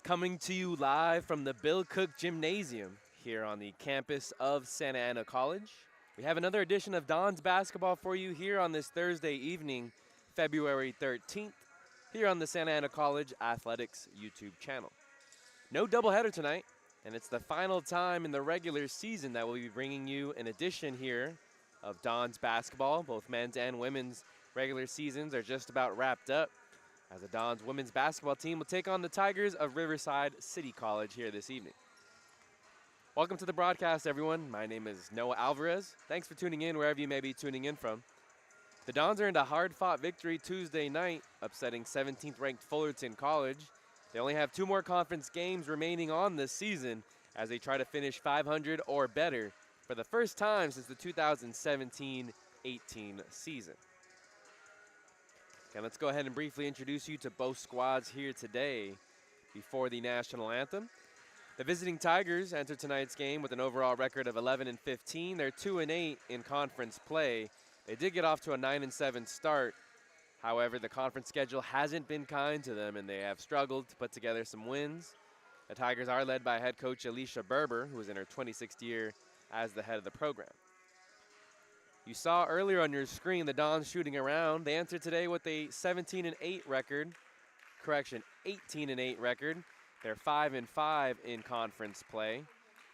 Coming to you live from the Bill Cook Gymnasium here on the campus of Santa Ana College. We have another edition of Don's Basketball for you here on this Thursday evening, February 13th, here on the Santa Ana College Athletics YouTube channel. No doubleheader tonight, and it's the final time in the regular season that we'll be bringing you an edition here of Don's Basketball. Both men's and women's regular seasons are just about wrapped up, as the Don's women's basketball team will take on the Tigers of Riverside City College here this evening. Welcome to the broadcast, everyone. My name is Noah Alvarez. Thanks for tuning in wherever you may be tuning in from. The Dons earned a hard-fought victory Tuesday night, upsetting 17th-ranked Fullerton College. They only have 2 more conference games remaining on this season as they try to finish 500 or better for the first time since the 2017-18 season. Okay, let's go ahead and briefly introduce you to both squads here today before the national anthem. The visiting Tigers enter tonight's game with an overall record of 11-15. They're 2-8 in conference play. They did get off to a 9-7 start. However, the conference schedule hasn't been kind to them, and they have struggled to put together some wins. The Tigers are led by head coach Alicia Berber, who is in her 26th year as the head of the program. You saw earlier on your screen the Dons shooting around. They entered today with a 17-8 record. Correction, 18-8 record. They're 5-5 in conference play.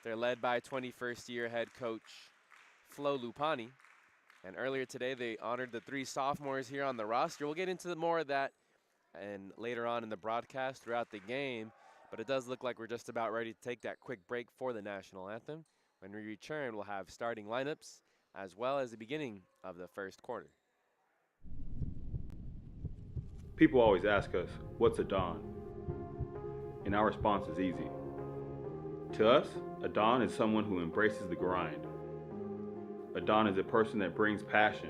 They're led by 21st year head coach Flo Lupani. And earlier today they honored the 3 sophomores here on the roster. We'll get into more of that and later on in the broadcast throughout the game. But it does look like we're just about ready to take that quick break for the national anthem. When we return, we'll have starting lineups as well as the beginning of the first quarter. People always ask us, what's a Don? And our response is easy. To us, a Don is someone who embraces the grind. A Don is a person that brings passion.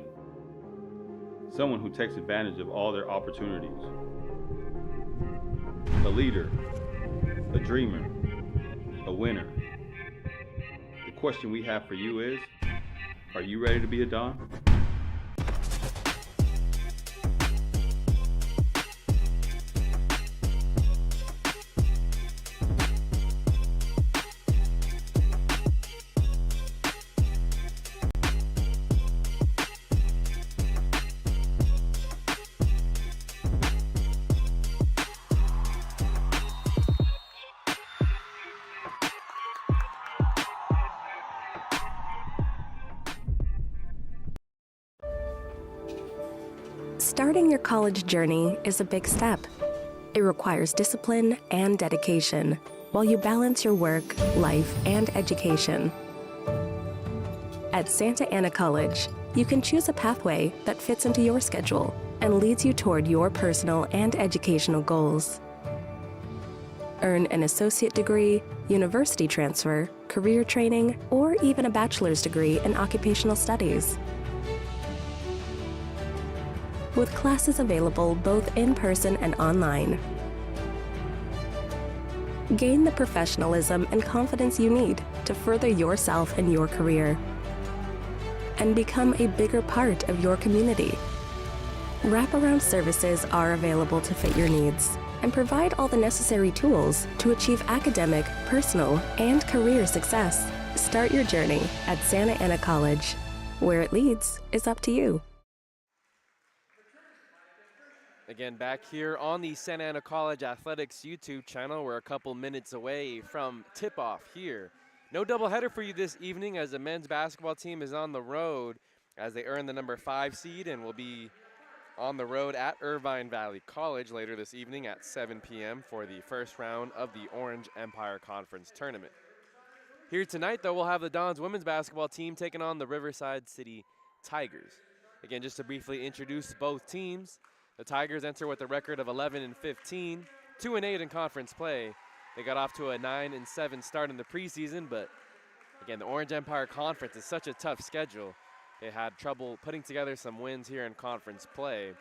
Someone who takes advantage of all their opportunities. A leader, a dreamer, a winner. The question we have for you is, are you ready to be a Don? Starting your college journey is a big step. It requires discipline and dedication while you balance your work, life, and education. At Santa Ana College, you can choose a pathway that fits into your schedule and leads you toward your personal and educational goals. Earn an associate degree, university transfer, career training, or even a bachelor's degree in occupational studies. With classes available both in person and online. Gain the professionalism and confidence you need to further yourself and your career, and become a bigger part of your community. Wraparound services are available to fit your needs and provide all the necessary tools to achieve academic, personal, and career success. Start your journey at Santa Ana College. Where it leads is up to you. Again, back here on the Santa Ana College Athletics YouTube channel. We're a couple minutes away from tip-off here. No doubleheader for you this evening as the men's basketball team is on the road as they earn the number 5 seed and will be on the road at Irvine Valley College later this evening at 7 p.m. for the first round of the Orange Empire Conference Tournament. Here tonight, though, we'll have the Dons women's basketball team taking on the Riverside City Tigers. Again, just to briefly introduce both teams, the Tigers enter with a record of 11-15, 2-8 in conference play. They got off to a 9-7 start in the preseason, but again, the Orange Empire Conference is such a tough schedule. They had trouble putting together some wins here in conference play.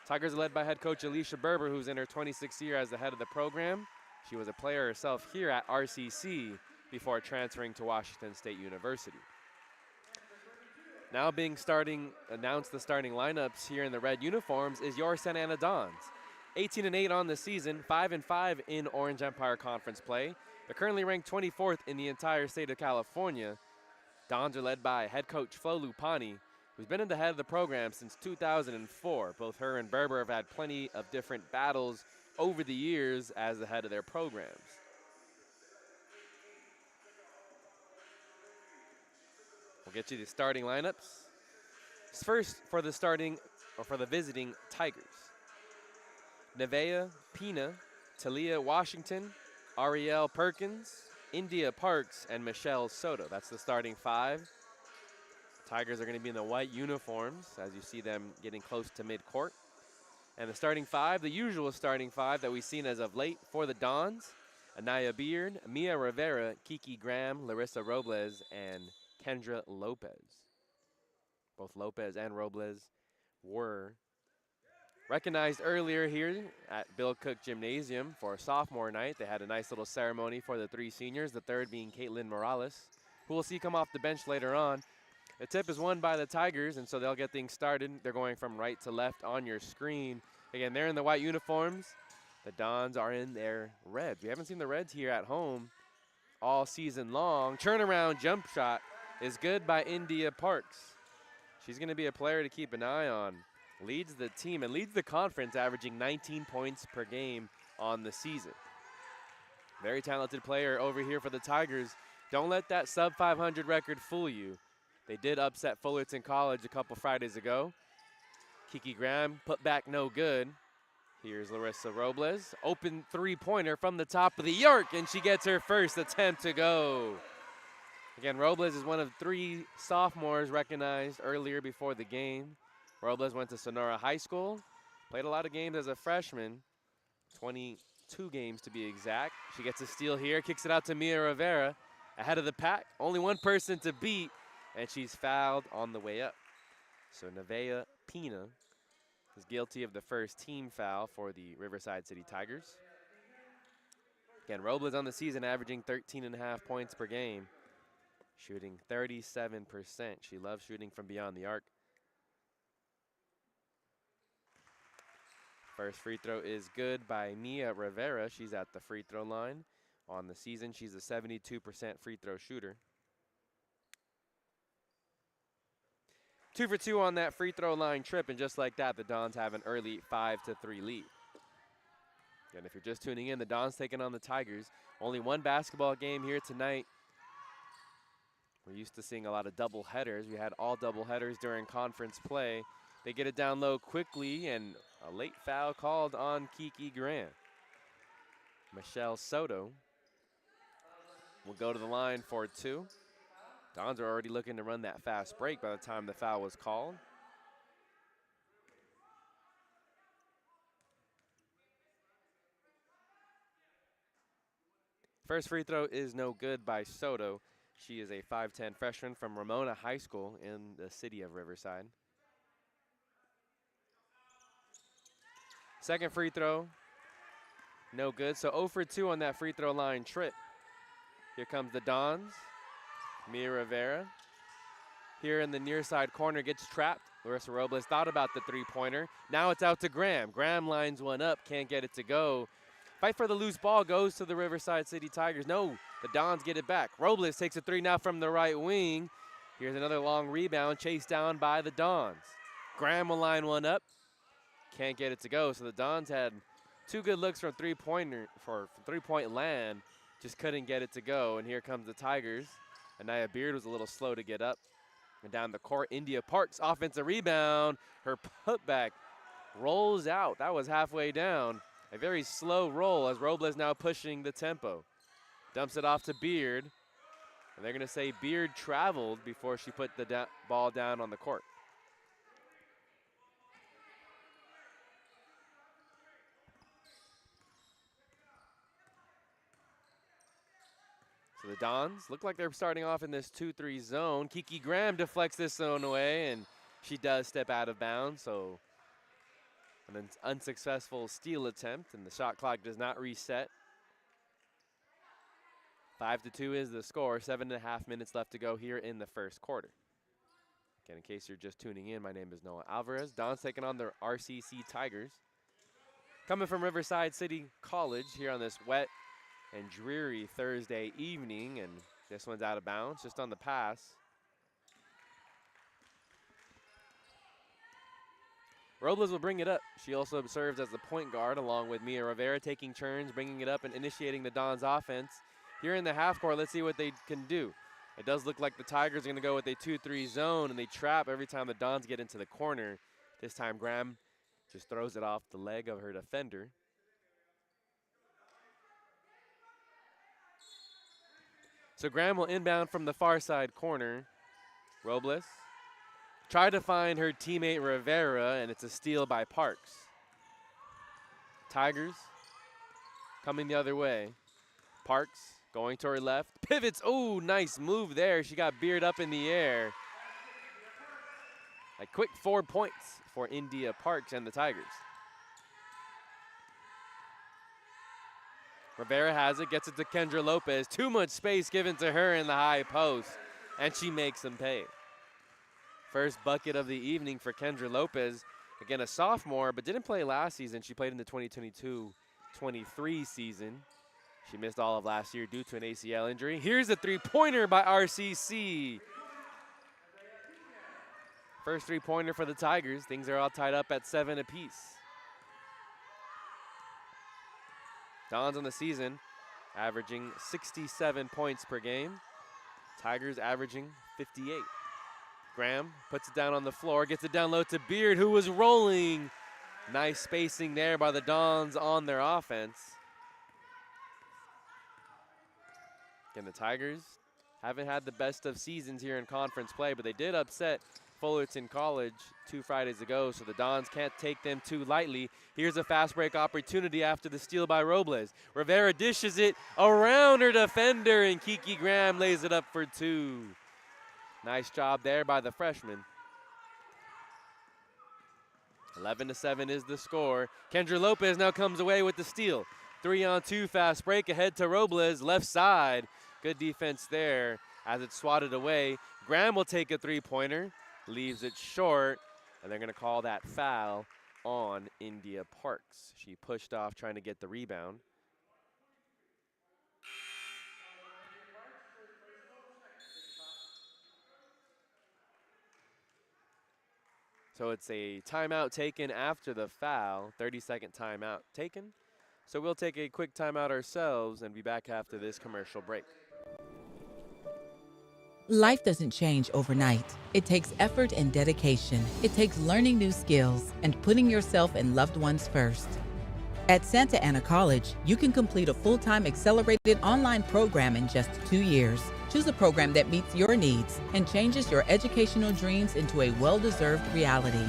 Tigers are led by head coach Alicia Berber, who's in her 26th year as the head of the program. She was a player herself here at RCC before transferring to Washington State University. Now being announced the starting lineups here in the red uniforms is your Santa Ana Dons. 18-8 on the season, 5-5 in Orange Empire Conference play. They're currently ranked 24th in the entire state of California. Dons are led by head coach Flo Lupani, who's been at the head of the program since 2004. Both her and Berber have had plenty of different battles over the years as the head of their programs. We'll get you the starting lineups. First for the visiting Tigers. Nevaeh Pina, Talia Washington, Ariel Perkins, India Parks, and Michelle Soto. That's the starting five. Tigers are going to be in the white uniforms as you see them getting close to midcourt. And the starting five, the usual starting five that we've seen as of late for the Dons: Anaya Beard, Mia Rivera, Kiki Graham, Larissa Robles, and Kendra Lopez. Both Lopez and Robles were recognized earlier here at Bill Cook Gymnasium for sophomore night. They had a nice little ceremony for the three seniors, the third being Caitlin Morales, who we'll see come off the bench later on. The tip is won by the Tigers, and so they'll get things started. They're going from right to left on your screen. Again, they're in the white uniforms. The Dons are in their reds. We haven't seen the Reds here at home all season long. Turnaround jump shot is good by India Parks. She's going to be a player to keep an eye on. Leads the team and leads the conference, averaging 19 points per game on the season. Very talented player over here for the Tigers. Don't let that sub 500 record fool you. They did upset Fullerton College a couple Fridays ago. Kiki Graham put back no good. Here's Larissa Robles. Open three-pointer from the top of the arc, and she gets her first attempt to go. Again, Robles is one of three sophomores recognized earlier before the game. Robles went to Sonora High School, played a lot of games as a freshman, 22 games to be exact. She gets a steal here, kicks it out to Mia Rivera, ahead of the pack. Only one person to beat, and she's fouled on the way up. So Nevaeh Pina is guilty of the first team foul for the Riverside City Tigers. Again, Robles on the season averaging 13.5 points per game, shooting 37%. She loves shooting from beyond the arc. First free throw is good by Mia Rivera. She's at the free throw line. On the season, she's a 72% free throw shooter. 2 for 2 on that free throw line trip, and just like that, the Dons have an early 5-3 lead. And if you're just tuning in, the Dons taking on the Tigers. Only one basketball game here tonight. We're used to seeing a lot of double headers. We had all double headers during conference play. They get it down low quickly, and a late foul called on Kiki Graham. Michelle Soto will go to the line for two. Dons are already looking to run that fast break by the time the foul was called. First free throw is no good by Soto. She is a 5'10" freshman from Ramona High School in the city of Riverside. Second free throw, no good. So 0 for 2 on that free throw line trip. Here comes the Dons. Mia Rivera. Here in the near side corner, gets trapped. Larissa Robles thought about the three-pointer. Now it's out to Graham. Graham lines one up, can't get it to go. Fight for the loose ball goes to the Riverside City Tigers. No, the Dons get it back. Robles takes a three now from the right wing. Here's another long rebound, chased down by the Dons. Graham will line one up. Can't get it to go. So the Dons had two good looks from three-point land, just couldn't get it to go. And here comes the Tigers. Anaya Beard was a little slow to get up. And down the court, India Parks, offensive rebound. Her putback rolls out. That was halfway down. A very slow roll as Robles now pushing the tempo. Dumps it off to Beard. And they're going to say Beard traveled before she put the ball down on the court. So the Dons look like they're starting off in this 2-3 zone. Kiki Graham deflects this zone away, and she does step out of bounds. So an unsuccessful steal attempt, and the shot clock does not reset. 5-2 is the score. 7.5 minutes left to go here in the first quarter. Again, in case you're just tuning in, my name is Noah Alvarez. Dons taking on the RCC Tigers. Coming from Riverside City College here on this wet and dreary Thursday evening, and this one's out of bounds, just on the pass. Robles will bring it up. She also serves as the point guard along with Mia Rivera, taking turns, bringing it up and initiating the Dons offense. Here in the half court, let's see what they can do. It does look like the Tigers are going to go with a 2-3 zone, and they trap every time the Dons get into the corner. This time Graham just throws it off the leg of her defender. So Graham will inbound from the far side corner. Robles tried to find her teammate Rivera, and it's a steal by Parks. Tigers coming the other way. Parks going to her left, pivots. Oh, nice move there. She got Beard up in the air. A quick 4 points for India Parks and the Tigers. Rivera has it, gets it to Kendra Lopez. Too much space given to her in the high post, and she makes them pay. First bucket of the evening for Kendra Lopez. Again, a sophomore, but didn't play last season. She played in the 2022-23 season. She missed all of last year due to an ACL injury. Here's a three-pointer by RCC. First three-pointer for the Tigers. Things are all tied up at 7 apiece. Dons on the season averaging 67 points per game. Tigers averaging 58. Graham puts it down on the floor, gets it down low to Beard, who was rolling. Nice spacing there by the Dons on their offense. Again, the Tigers haven't had the best of seasons here in conference play, but they did upset Fullerton College 2 Fridays ago, so the Dons can't take them too lightly. Here's a fast break opportunity after the steal by Robles. Rivera dishes it around her defender, and Kiki Graham lays it up for 2. Nice job there by the freshman. 11-7 is the score. Kendra Lopez now comes away with the steal. 3-on-2 fast break ahead to Robles, left side. Good defense there as it's swatted away. Graham will take a three-pointer, leaves it short, and they're going to call that foul on India Parks. She pushed off trying to get the rebound. So it's a timeout taken after the foul, 30-second timeout taken. So we'll take a quick timeout ourselves and be back after this commercial break. Life doesn't change overnight. It takes effort and dedication. It takes learning new skills and putting yourself and loved ones first. At Santa Ana College, you can complete a full-time accelerated online program in just 2 years. Choose a program that meets your needs and changes your educational dreams into a well-deserved reality.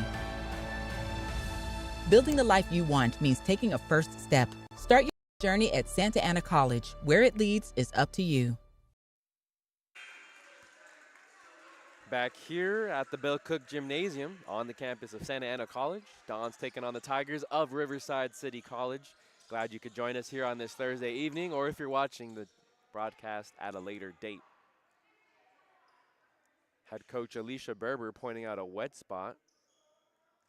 Building the life you want means taking a first step. Start your journey at Santa Ana College. Where it leads is up to you. Back here at the Bill Cook Gymnasium on the campus of Santa Ana College. Dons taking on the Tigers of Riverside City College. Glad you could join us here on this Thursday evening, or if you're watching the broadcast at a later date. Head coach Alicia Berber pointing out a wet spot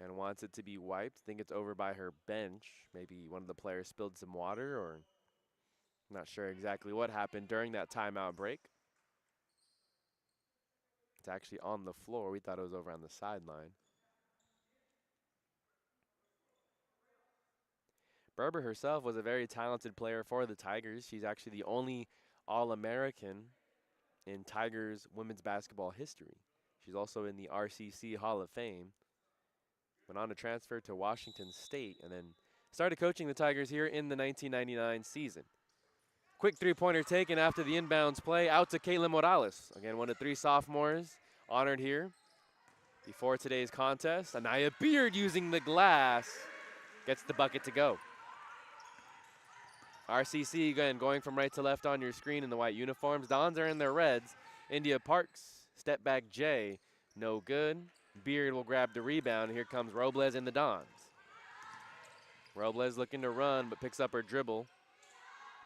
and wants it to be wiped. I think it's over by her bench. Maybe one of the players spilled some water, or I'm not sure exactly what happened during that timeout break. It's actually on the floor. We thought it was over on the sideline. Berber herself was a very talented player for the Tigers. She's actually the only All-American in Tigers women's basketball history. She's also in the RCC Hall of Fame. Went on to transfer to Washington State and then started coaching the Tigers here in the 1999 season. Quick three-pointer taken after the inbounds play out to Kayla Morales. Again, one of 3 sophomores honored here before today's contest. Anaya Beard using the glass gets the bucket to go. RCC again going from right to left on your screen in the white uniforms. Dons are in their reds. India Parks, step back J, no good. Beard will grab the rebound. Here comes Robles in the Dons. Robles looking to run but picks up her dribble.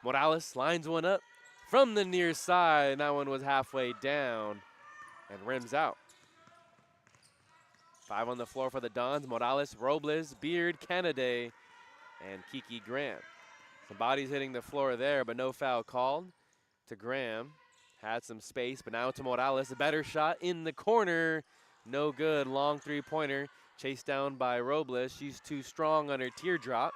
Morales lines one up from the near side, and that one was halfway down and rims out. 5 on the floor for the Dons. Morales, Robles, Beard, Kennedy. and Kiki Graham. Some bodies hitting the floor there, but no foul called to Graham. Had some space, but now to Morales. A better shot in the corner. No good. Long three-pointer. Chased down by Robles. She's too strong on her teardrop.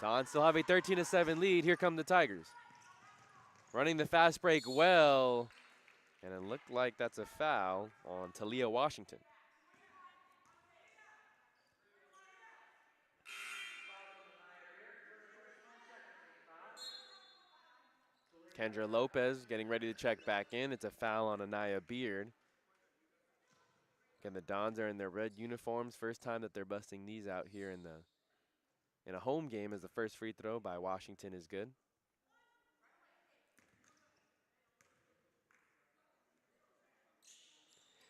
Dons still have a 13-7 lead. Here come the Tigers. Running the fast break well. And it looked like that's a foul on Talia Washington. Kendra Lopez getting ready to check back in. It's a foul on Anaya Beard. Again, the Dons are in their red uniforms. First time that they're busting these out here in a home game, as the first free throw by Washington is good.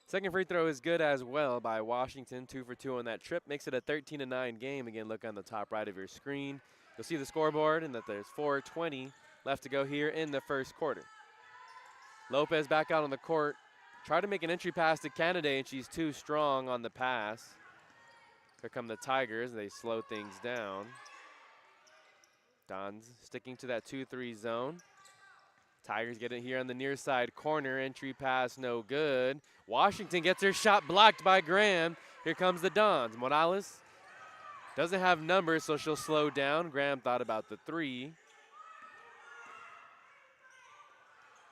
Second free throw is good as well by Washington. 2 for 2 on that trip. Makes it a 13-9 game. Again, look on the top right of your screen. You'll see the scoreboard and that there's 4:20 left to go here in the first quarter. Lopez back out on the court. Tried to make an entry pass to Kennedy, and she's too strong on the pass. Here come the Tigers. They slow things down. Dons sticking to that 2-3 zone. Tigers get it here on the near side corner. Entry pass, no good. Washington gets her shot blocked by Graham. Here comes the Dons. Morales doesn't have numbers, so she'll slow down. Graham thought about the three.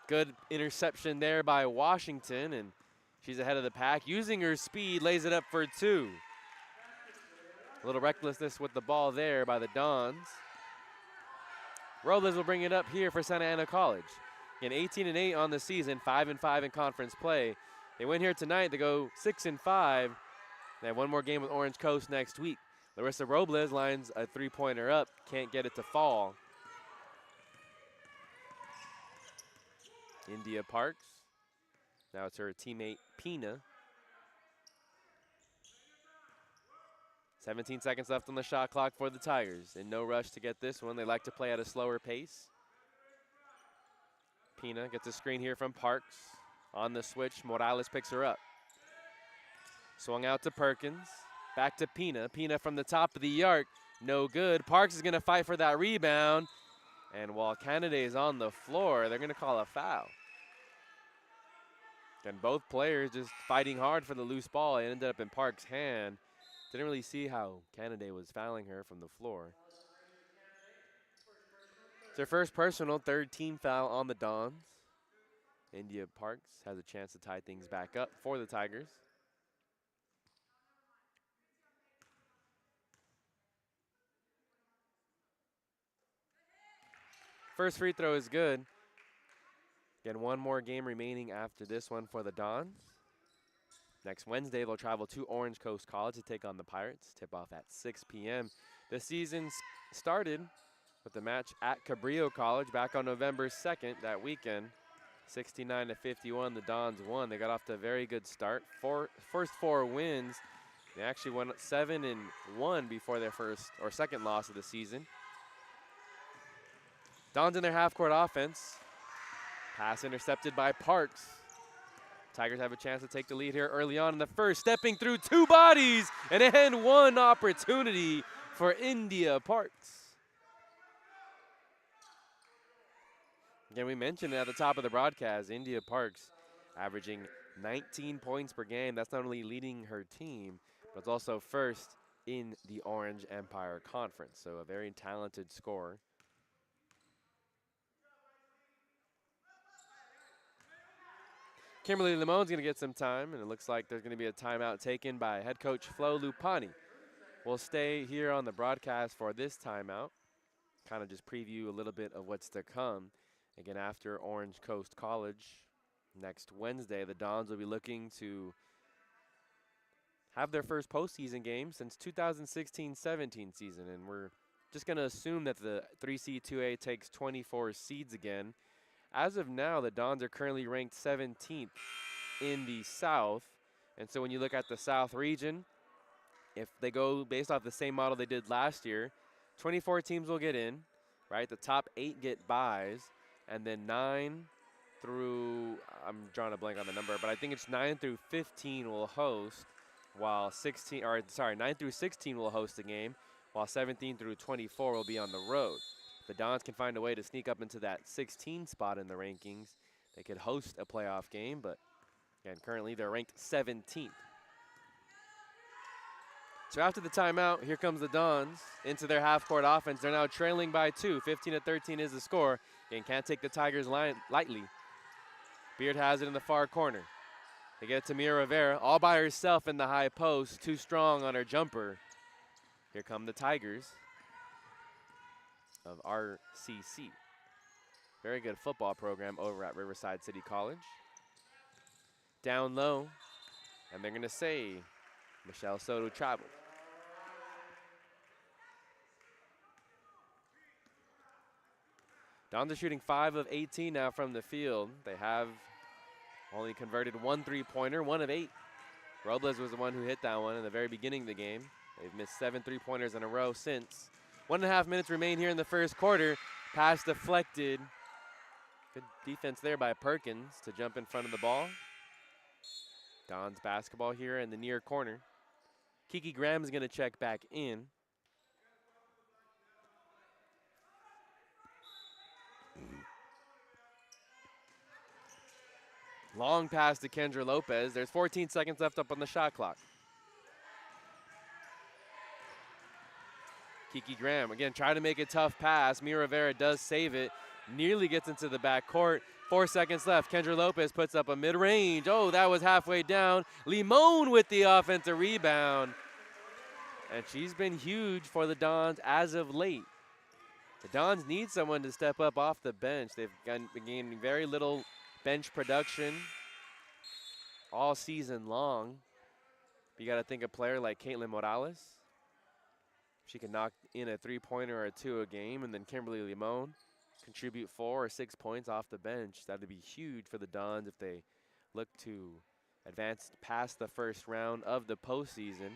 Good interception there by Washington, and she's ahead of the pack. Using her speed, lays it up for two. A little recklessness with the ball there by the Dons. Robles will bring it up here for Santa Ana College. Again, 18-8 on the season, 5-5 in conference play. They win here tonight. They go 6-5. They have one more game with Orange Coast next week. Larissa Robles lines a three-pointer up. Can't get it to fall. India Parks. Now it's her teammate, Pina. 17 seconds left on the shot clock for the Tigers. In no rush to get this one. They like to play at a slower pace. Pina gets a screen here from Parks. On the switch, Morales picks her up. Swung out to Perkins. Back to Pina. Pina from the top of the arc. No good. Parks is going to fight for that rebound. And while Kennedy is on the floor, they're going to call a foul. And both players just fighting hard for the loose ball. It ended up in Parks' hand. Didn't really see how Kennedy was fouling her from the floor. It's their first personal, third team foul on the Dons. India Parks has a chance to tie things back up for the Tigers. First free throw is good. Again, one more game remaining after this one for the Dons. Next Wednesday, they'll travel to Orange Coast College to take on the Pirates. Tip-off at 6 p.m. The season started with the match at Cabrillo College back on November 2nd that weekend. 69-51, the Dons won. They got off to a very good start. First four wins. They actually went 7-1 before their first or second loss of the season. Dons in their half-court offense. Pass intercepted by Parks. Tigers have a chance to take the lead here early on in the first. Stepping through two bodies, and one opportunity for India Parks. Again, we mentioned at the top of the broadcast, India Parks averaging 19 points per game. That's not only leading her team, but it's also first in the Orange Empire Conference. So a very talented scorer. Kimberly Lamone's going to get some time, and it looks like there's going to be a timeout taken by head coach Flo Lupani. We'll stay here on the broadcast for this timeout, kind of just preview a little bit of what's to come. Again, after Orange Coast College next Wednesday, the Dons will be looking to have their first postseason game since 2016-17 season, and we're just going to assume that the 3C 2A takes 24 seeds again. As of now, the Dons are currently ranked 17th in the South. And so when you look at the South region, if they go based off the same model they did last year, 24 teams will get in, right? The top 8 get byes, and then 9 through, I'm drawing a blank on the number, but I think it's 9 through 15 will host, while 9 through 16 will host the game, while 17 through 24 will be on the road. The Dons can find a way to sneak up into that 16 spot in the rankings. They could host a playoff game, but again, currently they're ranked 17th. So after the timeout, here comes the Dons into their half-court offense. They're now trailing by 2. 15-13 is the score. Again, can't take the Tigers lightly. Beard has it in the far corner. They get it to Mia Rivera, all by herself in the high post, too strong on her jumper. Here come the Tigers of RCC. Very good football program over at Riverside City College. Down low, and they're gonna say Michelle Soto traveled. Dons are shooting 5 of 18 now from the field. They have only converted 1 3-pointer, 1 of 8. Robles was the one who hit that one in the very beginning of the game. They've missed 7 3-pointers in a row since. 1.5 minutes remain here in the first quarter. Pass deflected. Good defense there by Perkins to jump in front of the ball. Dons basketball here in the near corner. Kiki Graham's gonna check back in. Long pass to Kendra Lopez. There's 14 seconds left up on the shot clock. Kiki Graham, again, trying to make a tough pass. Mia Rivera does save it. Nearly gets into the backcourt. 4 seconds left. Kendra Lopez puts up a mid-range. Oh, that was halfway down. Limon with the offensive rebound. And she's been huge for the Dons as of late. The Dons need someone to step up off the bench. They've been gaining very little bench production all season long. You got to think a player like Caitlin Morales. She can knock in a 3-pointer or 2 a game, and then Kimberly Limon contribute 4 or 6 points off the bench. That would be huge for the Dons if they look to advance past the first round of the postseason.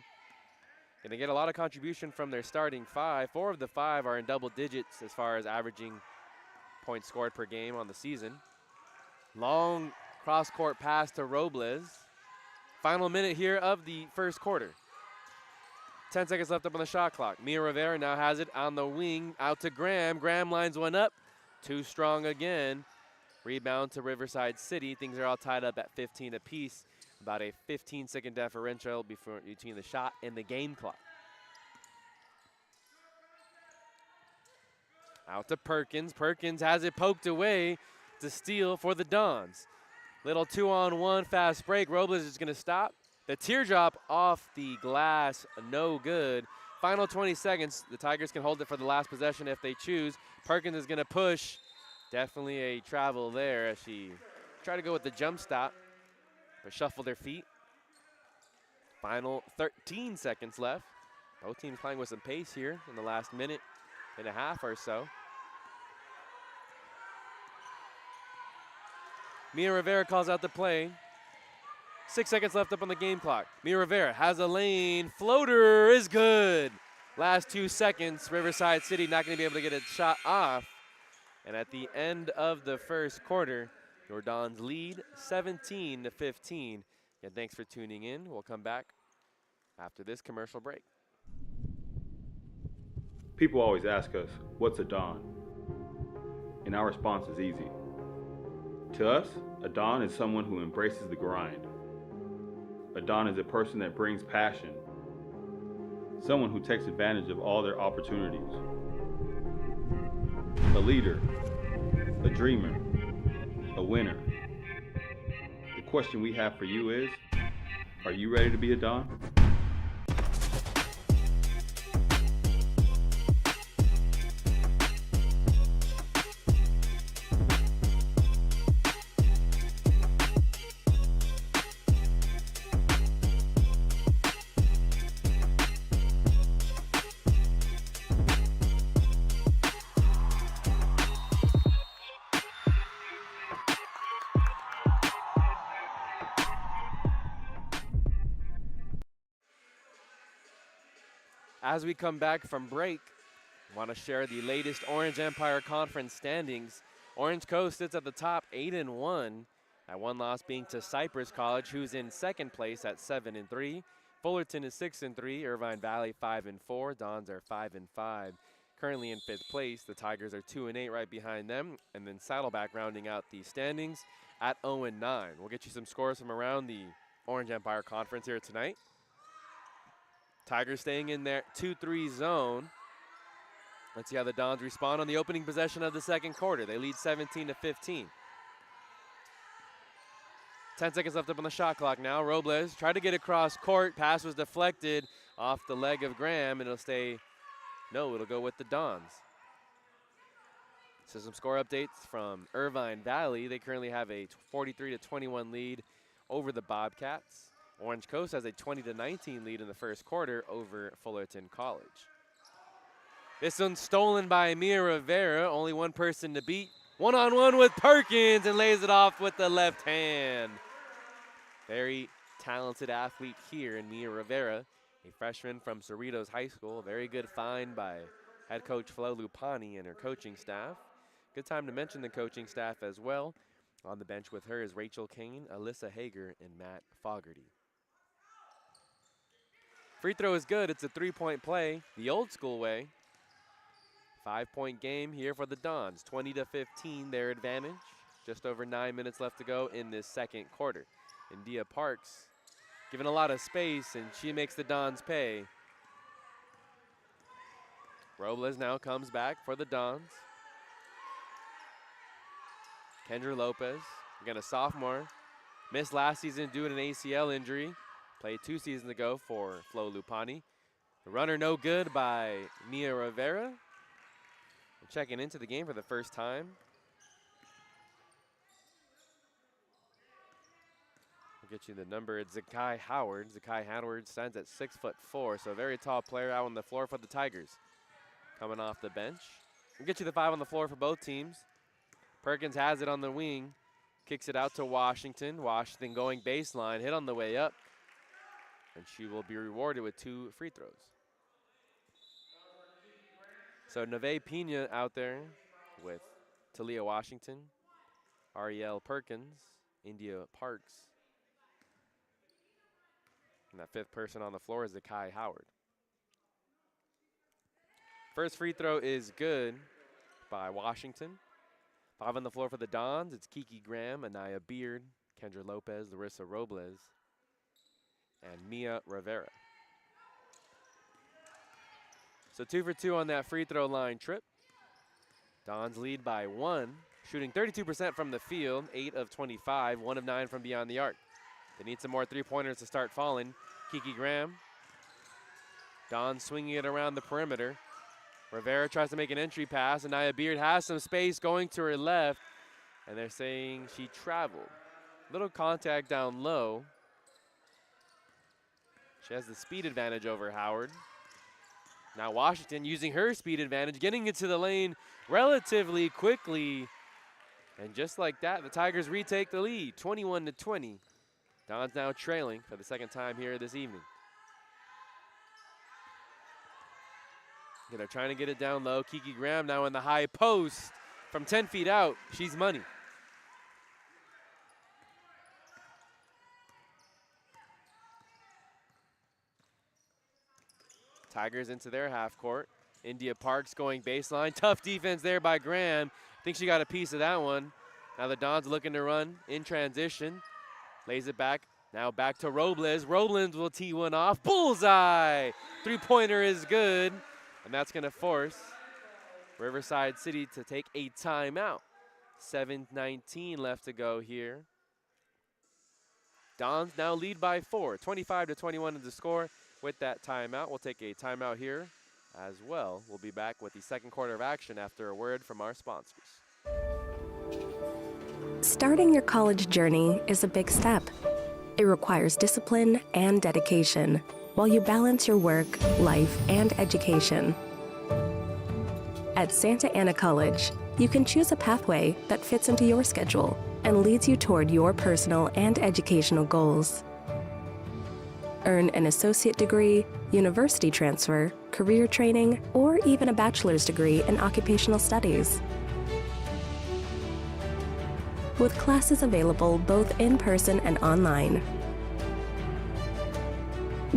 And they get a lot of contribution from their starting 5. 4 of the 5 are in double digits as far as averaging points scored per game on the season. Long cross-court pass to Robles. Final minute here of the first quarter. 10 seconds left up on the shot clock. Mia Rivera now has it on the wing, out to Graham. Graham lines one up, too strong again. Rebound to Riverside City. Things are all tied up at 15 apiece. About a 15-second differential between the shot and the game clock. Out to Perkins. Perkins has it poked away to steal for the Dons. Little 2-on-1 fast break. Robles is going to stop. The teardrop off the glass, no good. Final 20 seconds. The Tigers can hold it for the last possession if they choose. Perkins is going to push. Definitely a travel there as she tried to go with the jump stop, but shuffle their feet. Final 13 seconds left. Both teams playing with some pace here in the last minute and a half or so. Mia Rivera calls out the play. 6 seconds left up on the game clock. Mia Rivera has a lane. Floater is good. Last 2 seconds. Riverside City not going to be able to get a shot off. And at the end of the first quarter, your Dons lead 17-15. And thanks for tuning in. We'll come back after this commercial break. People always ask us, what's a Don? And our response is easy. To us, a Don is someone who embraces the grind. A Don is a person that brings passion. Someone who takes advantage of all their opportunities. A leader, a dreamer, a winner. The question we have for you is, are you ready to be a Don? As we come back from break, I want to share the latest Orange Empire Conference standings. Orange Coast sits at the top 8-1. That one loss being to Cypress College, who's in second place at 7-3. Fullerton is 6-3. Irvine Valley 5-4. Dons are 5-5. Currently in 5th place. The Tigers are 2-8 right behind them. And then Saddleback rounding out the standings at 0-9. We'll get you some scores from around the Orange Empire Conference here tonight. Tigers staying in their 2-3 zone. Let's see how the Dons respond on the opening possession of the second quarter. They lead 17-15. 10 seconds left up on the shot clock now. Robles tried to get across court. Pass was deflected off the leg of Graham, and it'll go with the Dons. So some score updates from Irvine Valley. They currently have a 43-21 lead over the Bobcats. Orange Coast has a 20-19 lead in the first quarter over Fullerton College. This one's stolen by Mia Rivera. Only one person to beat. One-on-one with Perkins and lays it off with the left hand. Very talented athlete here in Mia Rivera, a freshman from Cerritos High School. A very good find by head coach Flo Lupani and her coaching staff. Good time to mention the coaching staff as well. On the bench with her is Rachel Kane, Alyssa Hager, and Matt Fogarty. Free throw is good. It's a 3-point play, the old school way. 5-point game here for the Dons. 20-15 their advantage. Just over 9 minutes left to go in this second quarter. India Parks given a lot of space, and she makes the Dons pay. Robles now comes back for the Dons. Kendra Lopez, again a sophomore, missed last season due to an ACL injury. Played 2 seasons ago for Flo Lupani. The runner no good by Mia Rivera. Checking into the game for the first time. I'll get you the number. It's Zakai Howard. Zakai Howard stands at 6'4", so a very tall player out on the floor for the Tigers. Coming off the bench. We'll get you the 5 on the floor for both teams. Perkins has it on the wing. Kicks it out to Washington. Washington going baseline. Hit on the way up. And she will be rewarded with 2 free throws. So Neve Pena out there with Talia Washington, Ariel Perkins, India Parks. And that 5th person on the floor is Zakai Howard. First free throw is good by Washington. 5 on the floor for the Dons. It's Kiki Graham, Anaya Beard, Kendra Lopez, Larissa Robles, and Mia Rivera. So 2 for 2 on that free throw line trip. Dons lead by 1, shooting 32% from the field, 8 of 25, 1 of 9 from beyond the arc. They need some more 3-pointers to start falling. Kiki Graham. Dons swinging it around the perimeter. Rivera tries to make an entry pass, and Nia Beard has some space going to her left, and they're saying she traveled. Little contact down low. She has the speed advantage over Howard. Now Washington using her speed advantage, getting into the lane relatively quickly. And just like that, the Tigers retake the lead, 21-20. Dons now trailing for the second time here this evening. Yeah, they're trying to get it down low. Kiki Graham now in the high post from 10 feet out. She's money. Tigers into their half court. India Parks going baseline. Tough defense there by Graham. I think she got a piece of that one. Now the Dons looking to run in transition. Lays it back. Now back to Robles. Robles will tee one off. Bullseye! 3-pointer is good. And that's going to force Riverside City to take a timeout. 7:19 left to go here. Dons now lead by 4. 25-21 is the score. With that timeout, we'll take a timeout here as well. We'll be back with the second quarter of action after a word from our sponsors. Starting your college journey is a big step. It requires discipline and dedication while you balance your work, life, and education. At Santa Ana College, you can choose a pathway that fits into your schedule and leads you toward your personal and educational goals. Earn an associate degree, university transfer, career training, or even a bachelor's degree in occupational studies. With classes available both in person and online.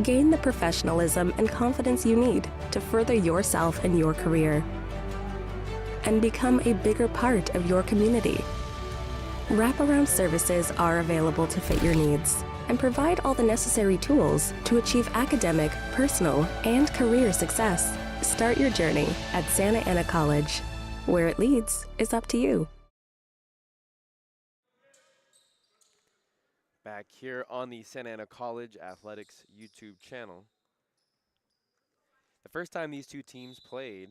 Gain the professionalism and confidence you need to further yourself and your career, and become a bigger part of your community. Wraparound services are available to fit your needs and provide all the necessary tools to achieve academic, personal, and career success. Start your journey at Santa Ana College. Where it leads is up to you. Back here on the Santa Ana College Athletics YouTube channel. The first time these two teams played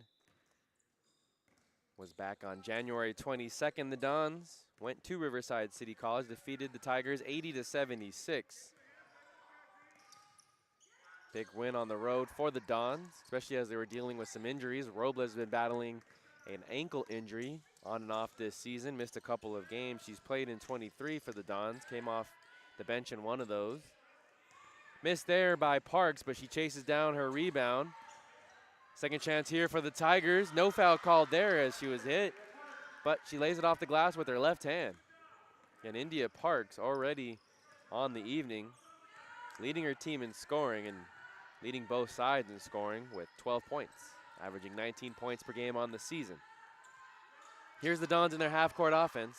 was back on January 22nd. The Dons went to Riverside City College, defeated the Tigers 80-76. Big win on the road for the Dons, especially as they were dealing with some injuries. Robles has been battling an ankle injury on and off this season, missed a couple of games. She's played in 23 for the Dons, came off the bench in one of those. Missed there by Parks, but she chases down her rebound. Second chance here for the Tigers. No foul called there as she was hit, but she lays it off the glass with her left hand. And India Parks already on the evening, leading her team in scoring and leading both sides in scoring with 12 points, averaging 19 points per game on the season. Here's the Dons in their half-court offense.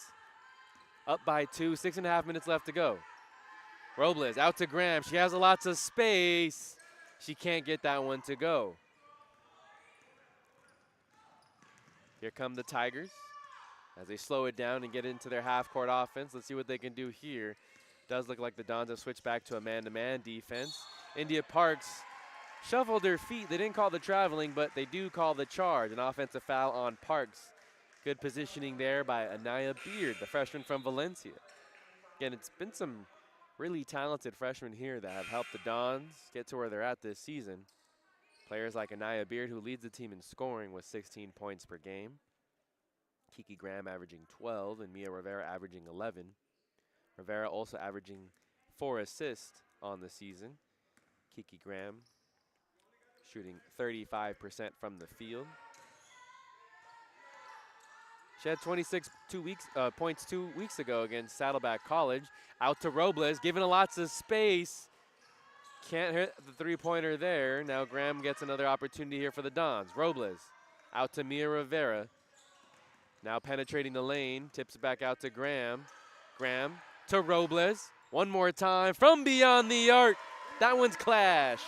Up by 2, 6.5 minutes left to go. Robles out to Graham. She has lots of space. She can't get that one to go. Here come the Tigers as they slow it down and get into their half-court offense. Let's see what they can do here. Does look like the Dons have switched back to a man-to-man defense. India Parks shuffled their feet. They didn't call the traveling, but they do call the charge. An offensive foul on Parks. Good positioning there by Anaya Beard, the freshman from Valencia. Again, it's been some really talented freshmen here that have helped the Dons get to where they're at this season. Players like Anaya Beard, who leads the team in scoring with 16 points per game. Kiki Graham averaging 12 and Mia Rivera averaging 11. Rivera also averaging 4 assists on the season. Kiki Graham shooting 35% from the field. She had 26 points 2 weeks ago against Saddleback College. Out to Robles, giving lots of space. Can't hit the three-pointer there. Now Graham gets another opportunity here for the Dons. Robles out to Mia Rivera. Now penetrating the lane, tips it back out to Graham. Graham to Robles. One more time from beyond the arc. That one's clash.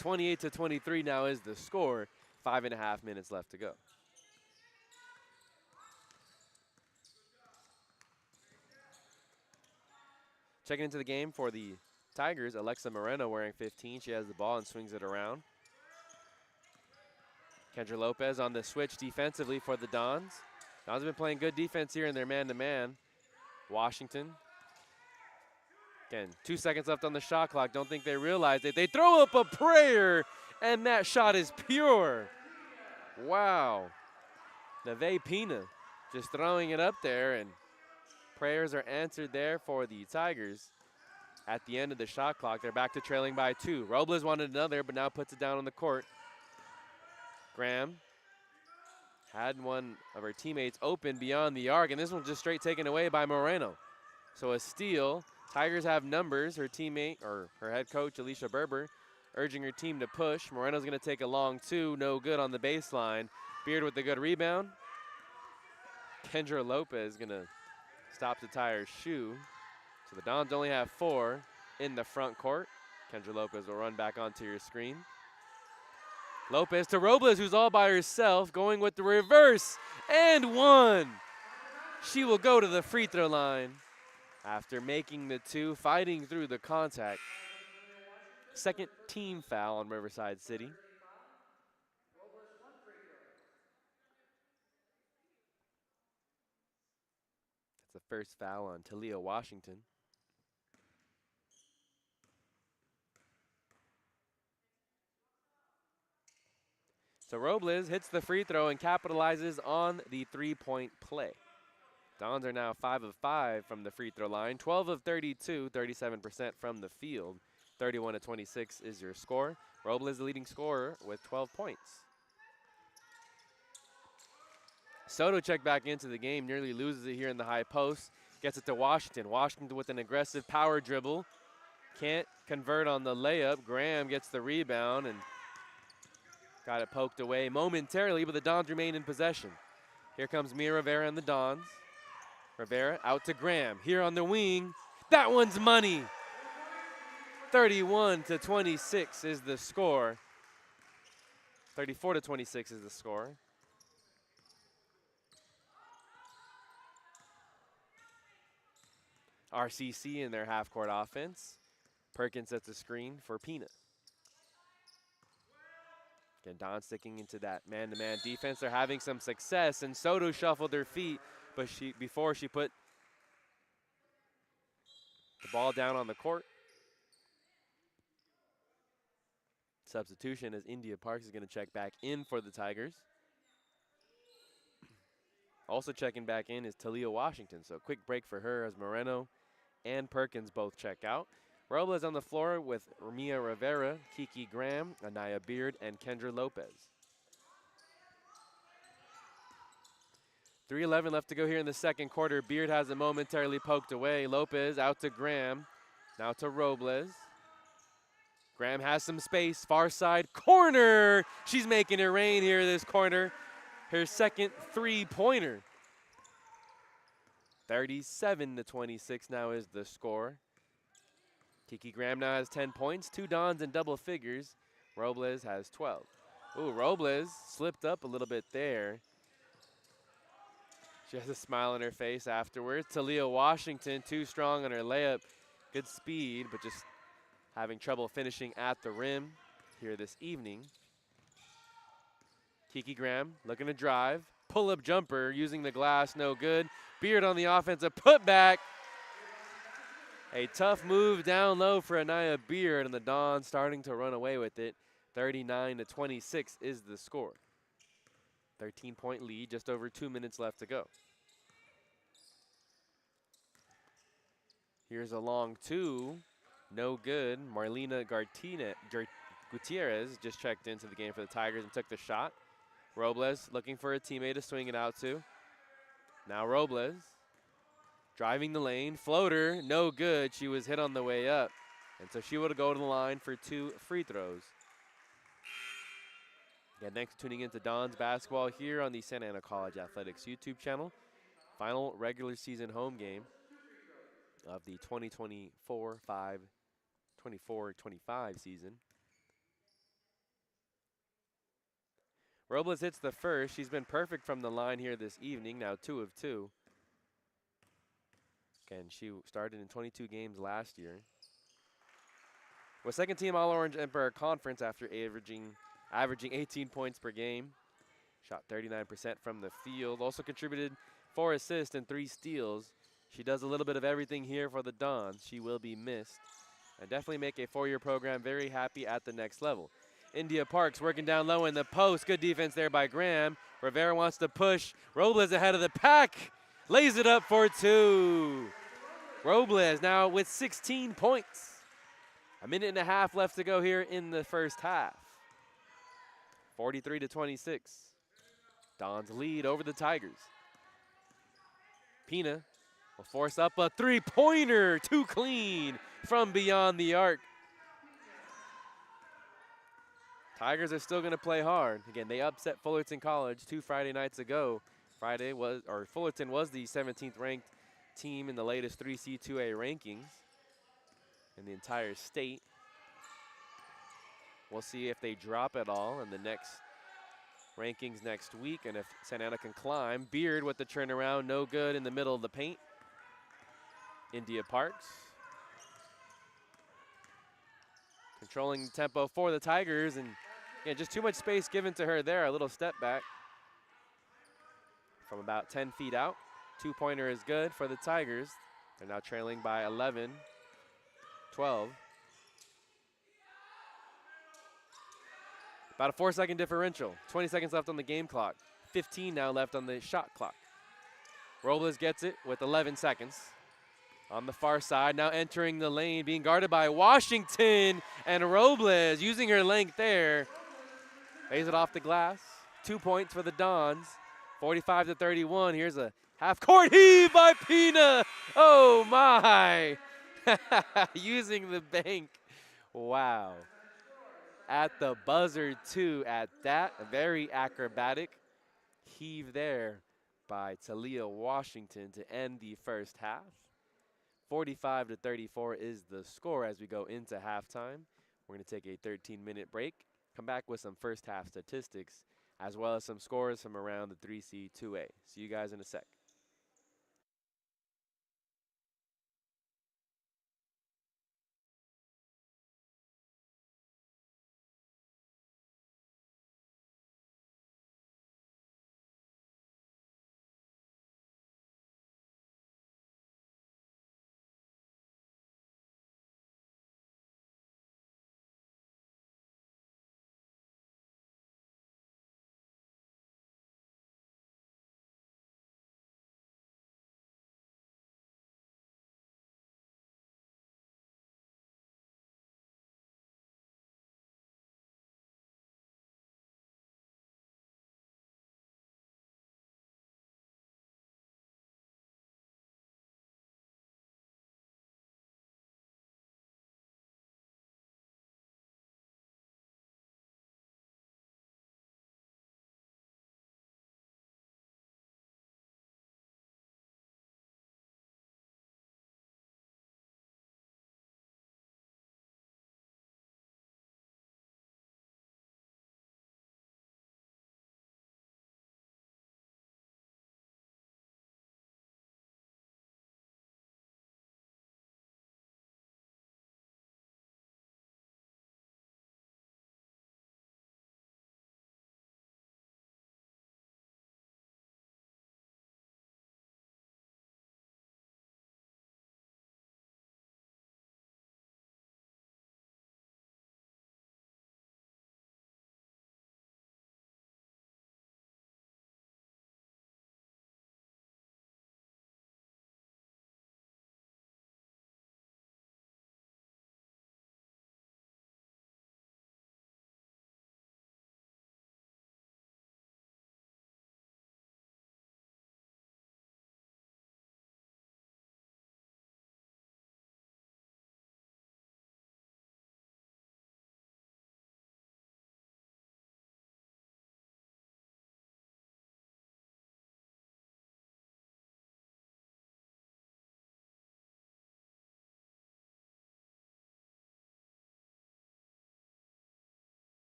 28-23 now is the score. 5.5 minutes left to go. Checking into the game for the Tigers, Alexa Moreno wearing 15. She has the ball and swings it around. Kendra Lopez on the switch defensively for the Dons. Dons have been playing good defense here in their man-to-man. Washington. Again, 2 seconds left on the shot clock. Don't think they realize it. They throw up a prayer, and that shot is pure. Wow. Neve Pina just throwing it up there, and prayers are answered there for the Tigers. At the end of the shot clock, they're back to trailing by 2. Robles wanted another, but now puts it down on the court. Graham had one of her teammates open beyond the arc, and this one just straight taken away by Moreno. So a steal. Tigers have numbers. Her teammate, or her head coach, Alicia Berber, urging her team to push. Moreno's going to take a long 2. No good on the baseline. Beard with the good rebound. Kendra Lopez going to stop to tie her shoe. So the Dons only have 4 in the front court. Kendra Lopez will run back onto your screen. Lopez to Robles, who's all by herself, going with the reverse, and 1. She will go to the free throw line after making the 2, fighting through the contact. Second team foul on Riverside City. That's the first foul on Talia Washington. So Robles hits the free throw and capitalizes on the three-point play. Dons are now 5 of 5 from the free throw line, 12 of 32, 37% from the field. 31-26 is your score. Robles the leading scorer with 12 points. Soto checked back into the game, nearly loses it here in the high post. Gets it to Washington. Washington with an aggressive power dribble. can't convert on the layup. Graham gets the rebound and got it poked away momentarily, but the Dons remain in possession. Here comes Mia Rivera and the Dons. Rivera out to Graham, here on the wing. That one's money. 31-26 is the score. 34-26 is the score. RCC in their half-court offense. Perkins sets a screen for Pina. Again, Don sticking into that man-to-man defense. They're having some success, and Soto shuffled her feet, but before she put the ball down on the court. Substitution as India Parks is going to check back in for the Tigers. Also checking back in is Talia Washington, so quick break for her as Moreno and Perkins both check out. Robles on the floor with Mia Rivera, Kiki Graham, Anaya Beard, and Kendra Lopez. 3:11 left to go here in the second quarter. Beard has it momentarily poked away. Lopez out to Graham, now to Robles. Graham has some space, far side corner. She's making it rain here this corner. Her second three-pointer. 37-26 now is the score. Kiki Graham now has 10 points, 2 Dons in double figures. Robles has 12. Ooh, Robles slipped up a little bit there. She has a smile on her face afterwards. Talia Washington, too strong on her layup. Good speed, but just having trouble finishing at the rim here this evening. Kiki Graham looking to drive. Pull-up jumper using the glass, no good. Beard on the offensive putback. A tough move down low for Anaya Beard, and the Dons starting to run away with it. 39-26 is the score. 13-point lead, just over 2 minutes left to go. Here's a long two. No good. Marlena Gutierrez just checked into the game for the Tigers and took the shot. Robles looking for a teammate to swing it out to. Now Robles driving the lane. Floater, no good. She was hit on the way up. And so she would go to the line for 2 free throws. Again, thanks for tuning in to Don's Basketball here on the Santa Ana College Athletics YouTube channel. Final regular season home game of the 2024-25 season. Robles hits the first. She's been perfect from the line here this evening, now 2 of 2. Again, she started in 22 games last year. Was second team All-Orange Emperor Conference after averaging 18 points per game. Shot 39% from the field. Also contributed 4 assists and 3 steals. She does a little bit of everything here for the Dons. She will be missed. And definitely make a 4-year program very happy at the next level. India Parks working down low in the post. Good defense there by Graham. Rivera wants to push. Robles ahead of the pack. Lays it up for 2. Robles now with 16 points. A minute and a half left to go here in the first half. 43-26. Dons lead over the Tigers. Pina will force up a 3-pointer. Too clean from beyond the arc. Tigers are still going to play hard. Again, they upset Fullerton College 2 Friday nights ago. Fullerton was the 17th ranked team in the latest 3C2A rankings in the entire state. We'll see if they drop at all in the next rankings next week and if Santa Ana can climb. Beard with the turnaround, no good in the middle of the paint. India Parks controlling the tempo for the Tigers, and again, just too much space given to her there. A little step back from about 10 feet out. 2-pointer is good for the Tigers. They're now trailing by 11, 12. About a 4-second differential. 20 seconds left on the game clock. 15 now left on the shot clock. Robles gets it with 11 seconds. On the far side, now entering the lane, being guarded by Washington, and Robles using her length there. Lays it off the glass. 2 points for the Dons. 45-31. Here's a half-court heave by Pina. Oh, my. Using the bank. Wow. At the buzzer, too, at that. A very acrobatic heave there by Talia Washington to end the first half. 45-34 is the score as we go into halftime. We're going to take a 13-minute break, come back with some first half statistics, as well as some scores from around the 3C 2A. See you guys in a sec.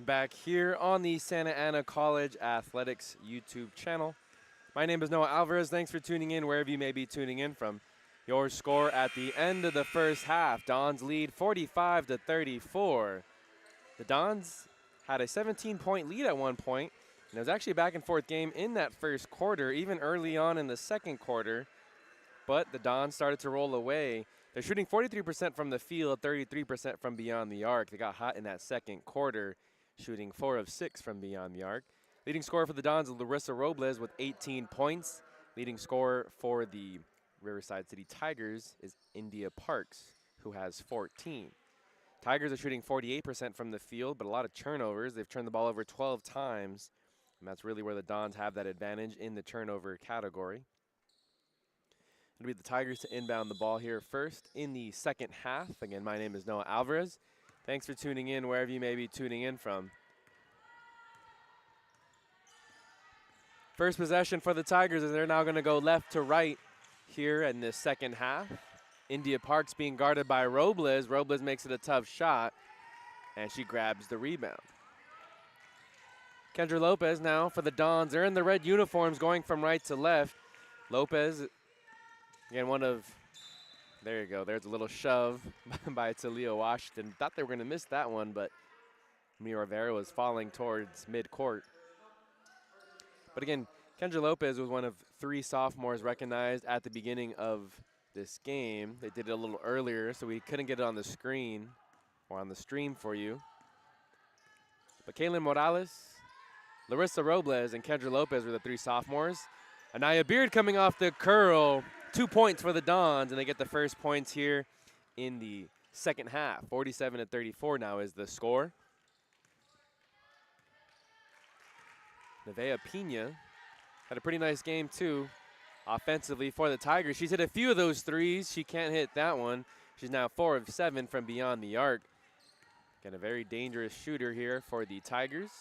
Back here on the Santa Ana College Athletics YouTube channel. My name is Noah Alvarez. Thanks for tuning in wherever you may be tuning in from. Your score at the end of the first half. Dons lead 45-34. The Dons had a 17-point lead at one point, and it was actually a back and forth game in that first quarter, even early on in the second quarter. But the Dons started to roll away. They're shooting 43% from the field, 33% from beyond the arc. They got hot in that second quarter, shooting 4 of 6 from beyond the arc. Leading scorer for the Dons is Larissa Robles with 18 points. Leading scorer for the Riverside City Tigers is India Parks, who has 14. Tigers are shooting 48% from the field, but a lot of turnovers. They've turned the ball over 12 times, and that's really where the Dons have that advantage in the turnover category. It'll be the Tigers to inbound the ball here first in the second half. Again, my name is Noah Alvarez. Thanks for tuning in wherever you may be tuning in from. First possession for the Tigers, as they're now going to go left to right here in this second half. India Parks being guarded by Robles. Robles makes it a tough shot, and she grabs the rebound. Kendra Lopez now for the Dons. They're in the red uniforms going from right to left. Lopez, again, there you go. There's a little shove by Talia Washington. Thought they were going to miss that one, but Mia Rivera was falling towards midcourt. But again, Kendra Lopez was one of 3 sophomores recognized at the beginning of this game. They did it a little earlier, so we couldn't get it on the screen or on the stream for you. But Kaylin Morales, Larissa Robles, and Kendra Lopez were the 3 sophomores. Anaya Beard coming off the curl. 2 points for the Dons, and they get the first points here in the second half. 47-34 now is the score. Nevaeh Pena had a pretty nice game too, offensively for the Tigers. She's hit a few of those threes. She can't hit that one. She's now 4 of 7 from beyond the arc. Again, a very dangerous shooter here for the Tigers.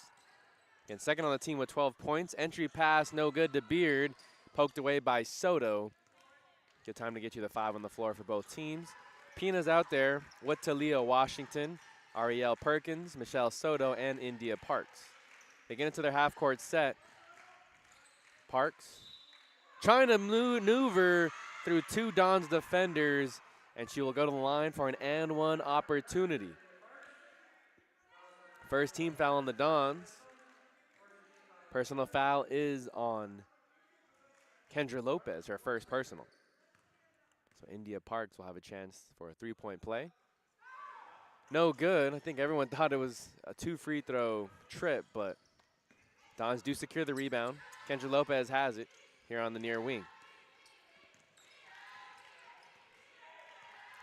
Again, second on the team with 12 points. Entry pass, no good to Beard. Poked away by Soto. Good time to get you the 5 on the floor for both teams. Pena's out there with Talia Washington, Ariel Perkins, Michelle Soto, and India Parks. They get into their half-court set. Parks trying to maneuver through 2 Dons defenders, and she will go to the line for an and-one opportunity. First team foul on the Dons. Personal foul is on Kendra Lopez, her first personal. So India Parks will have a chance for a 3-point play. No good. I think everyone thought it was a 2 free throw trip, but Dons do secure the rebound. Kendra Lopez has it here on the near wing.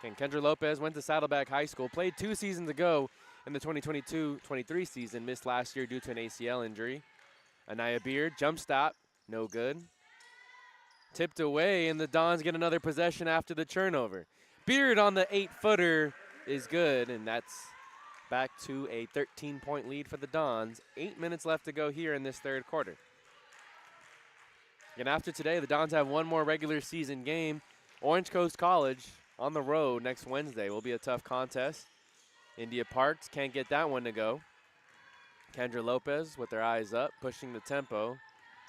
And Kendra Lopez went to Saddleback High School, played 2 seasons ago in the 2022-23 season, missed last year due to an ACL injury. Anaya Beard, jump stop, no good. Tipped away, and the Dons get another possession after the turnover. Beard on the 8-footer is good, and that's back to a 13-point lead for the Dons. 8 minutes left to go here in this third quarter. And after today, the Dons have one more regular season game. Orange Coast College on the road next Wednesday will be a tough contest. India Parks can't get that one to go. Kendra Lopez with their eyes up, pushing the tempo.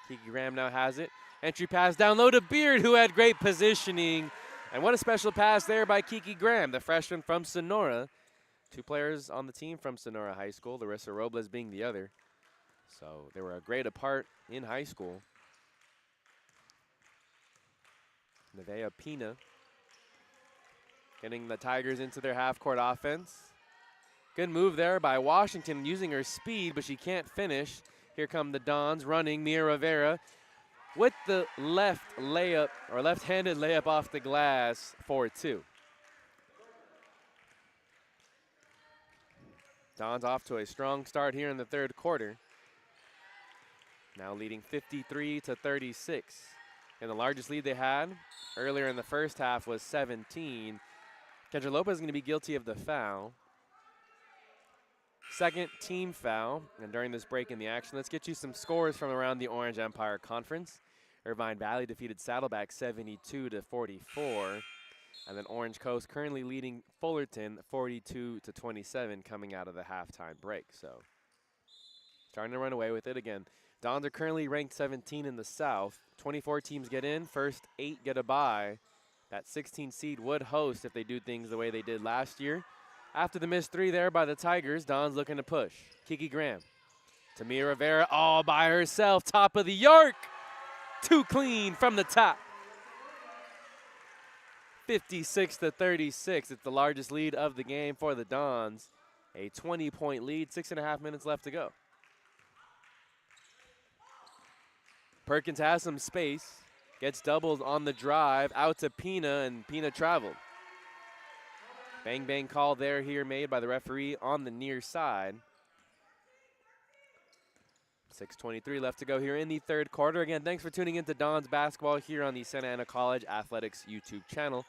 Kiki Graham now has it. Entry pass down low to Beard, who had great positioning. And what a special pass there by Kiki Graham, the freshman from Sonora. 2 players on the team from Sonora High School, Larissa Robles being the other. So they were a great apart in high school. Nevaeh Pena getting the Tigers into their half-court offense. Good move there by Washington using her speed, but she can't finish. Here come the Dons running. Mia Rivera with the left-handed layup off the glass for 2. Dons off to a strong start here in the third quarter. Now leading 53-36. And the largest lead they had earlier in the first half was 17. Kendra Lopez is going to be guilty of the foul. Second team foul. And during this break in the action, let's get you some scores from around the Orange Empire Conference. Irvine Valley defeated Saddleback 72-44. And then Orange Coast currently leading Fullerton 42-27 coming out of the halftime break. So Starting to run away with it again. Dons are currently ranked 17 in the South. 24 teams get in. First 8 get a bye. That 16 seed would host if they do things the way they did last year. After the missed 3 there by the Tigers, Dons looking to push. Kiki Graham. Tamia Rivera all by herself. Top of the York. Too clean from the top. 56-36. It's the largest lead of the game for the Dons. A 20-point lead, 6.5 minutes left to go. Perkins has some space. Gets doubled on the drive. Out to Pina, and Pina traveled. Bang bang call there here made by the referee on the near side. 6:23 left to go here in the third quarter. Again, thanks for tuning into Dons basketball here on the Santa Ana College Athletics YouTube channel.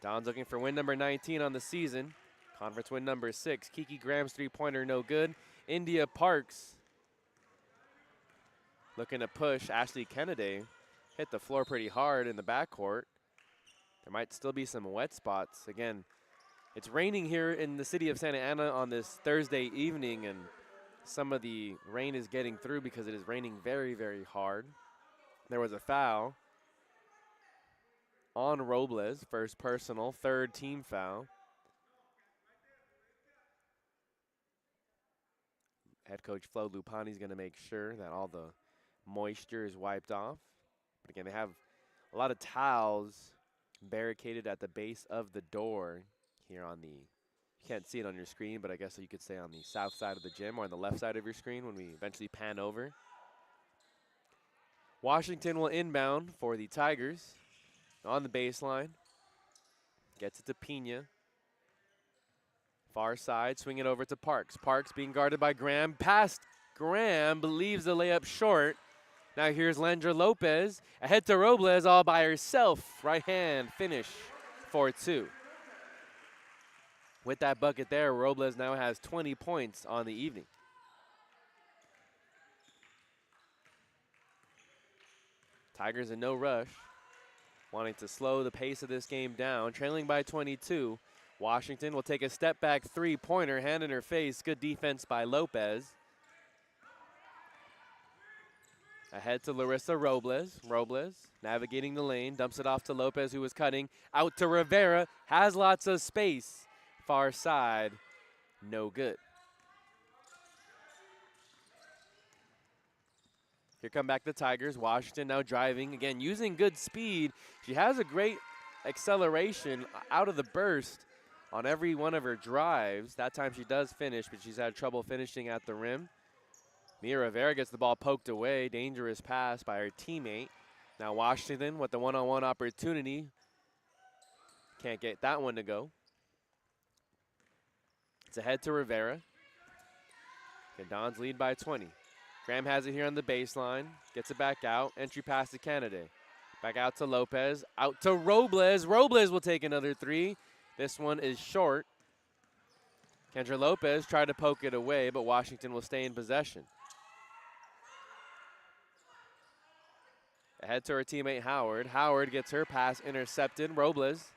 Dons looking for win number 19 on the season. Conference win number 6. Kiki Graham's three-pointer no good. India Parks looking to push. Ashley Kennedy hit the floor pretty hard in the backcourt. There might still be some wet spots. Again, it's raining here in the city of Santa Ana on this Thursday evening, and some of the rain is getting through because it is raining very, very hard. There was a foul on Robles, first personal, third team foul. Head coach Flo Lupani is going to make sure that all the moisture is wiped off. But again, they have a lot of towels barricaded at the base of the door here on the, you can't see it on your screen, but I guess you could say on the south side of the gym or on the left side of your screen when we eventually pan over. Washington will inbound for the Tigers on the baseline. Gets it to Pina. Far side, swing it over to Parks. Parks being guarded by Graham. Past Graham, believes the layup short. Now here's Lendra Lopez. Ahead to Robles all by herself. Right hand finish for 2. With that bucket there, Robles now has 20 points on the evening. Tigers in no rush, wanting to slow the pace of this game down. Trailing by 22. Washington will take a step back three-pointer, hand in her face. Good defense by Lopez. Ahead to Larissa Robles. Robles navigating the lane, dumps it off to Lopez, who was cutting. Out to Rivera, has lots of space. Far side, no good. Here come back the Tigers. Washington now driving, again, using good speed. She has a great acceleration out of the burst on every one of her drives. That time she does finish, but she's had trouble finishing at the rim. Mia Rivera gets the ball poked away. Dangerous pass by her teammate. Now Washington with the one-on-one opportunity. Can't get that one to go. It's ahead to Rivera. And Dons lead by 20. Graham has it here on the baseline. Gets it back out. Entry pass to Kennedy. Back out to Lopez. Out to Robles. Robles will take another 3. This one is short. Kendra Lopez tried to poke it away, but Washington will stay in possession. Ahead to her teammate Howard. Howard gets her pass intercepted. Robles.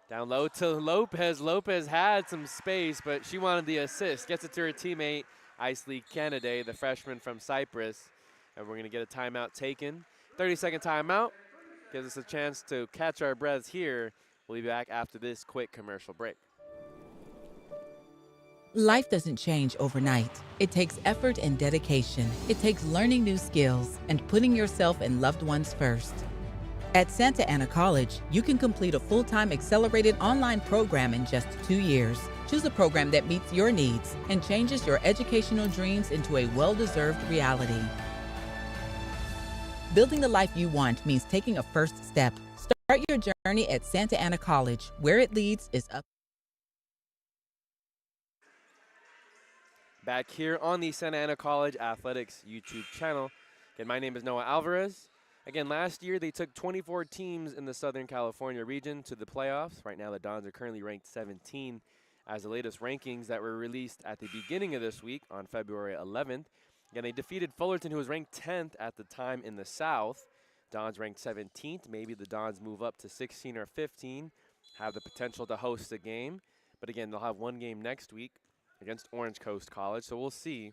Down low to Lopez. Lopez had some space, but she wanted the assist. Gets it to her teammate, Isley Kennedy, the freshman from Cyprus. And we're going to get a timeout taken. 30-second timeout. Gives us a chance to catch our breaths here. We'll be back after this quick commercial break. Life doesn't change overnight. It takes effort and dedication. It takes learning new skills and putting yourself and loved ones first. At Santa Ana College, you can complete a full-time accelerated online program in just 2 years. Choose a program that meets your needs and changes your educational dreams into a well-deserved reality. Building the life you want means taking a first step. Start your journey at Santa Ana College. Where it leads is up. Back here on the Santa Ana College Athletics YouTube channel. Again, my name is Noah Alvarez. Again, last year they took 24 teams in the Southern California region to the playoffs. Right now the Dons are currently ranked 17 as the latest rankings that were released at the beginning of this week on February 11th. Again, they defeated Fullerton, who was ranked 10th at the time in the South. Dons ranked 17th. Maybe the Dons move up to 16 or 15, have the potential to host a game. But again, they'll have one game next week against Orange Coast College, so we'll see.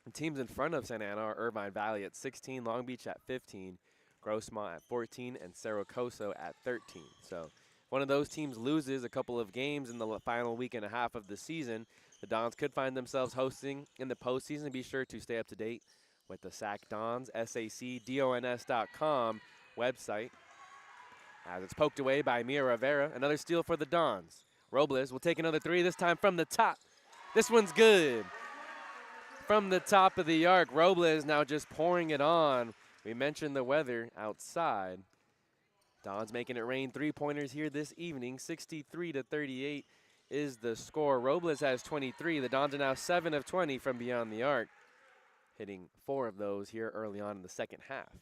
The teams in front of Santa Ana are Irvine Valley at 16, Long Beach at 15, Grossmont at 14, and Cerro Coso at 13. So if one of those teams loses a couple of games in the final week and a half of the season, the Dons could find themselves hosting in the postseason. Be sure to stay up to date with the SAC Dons, SACDONS.com website. As it's poked away by Mia Rivera. Another steal for the Dons. Robles will take another three, this time from the top. This one's good. From the top of the arc, Robles now just pouring it on. We mentioned the weather outside. Dons making it rain three-pointers here this evening. 63-38 is the score. Robles has 23. The Dons are now 7 of 20 from beyond the arc, hitting 4 of those here early on in the second half.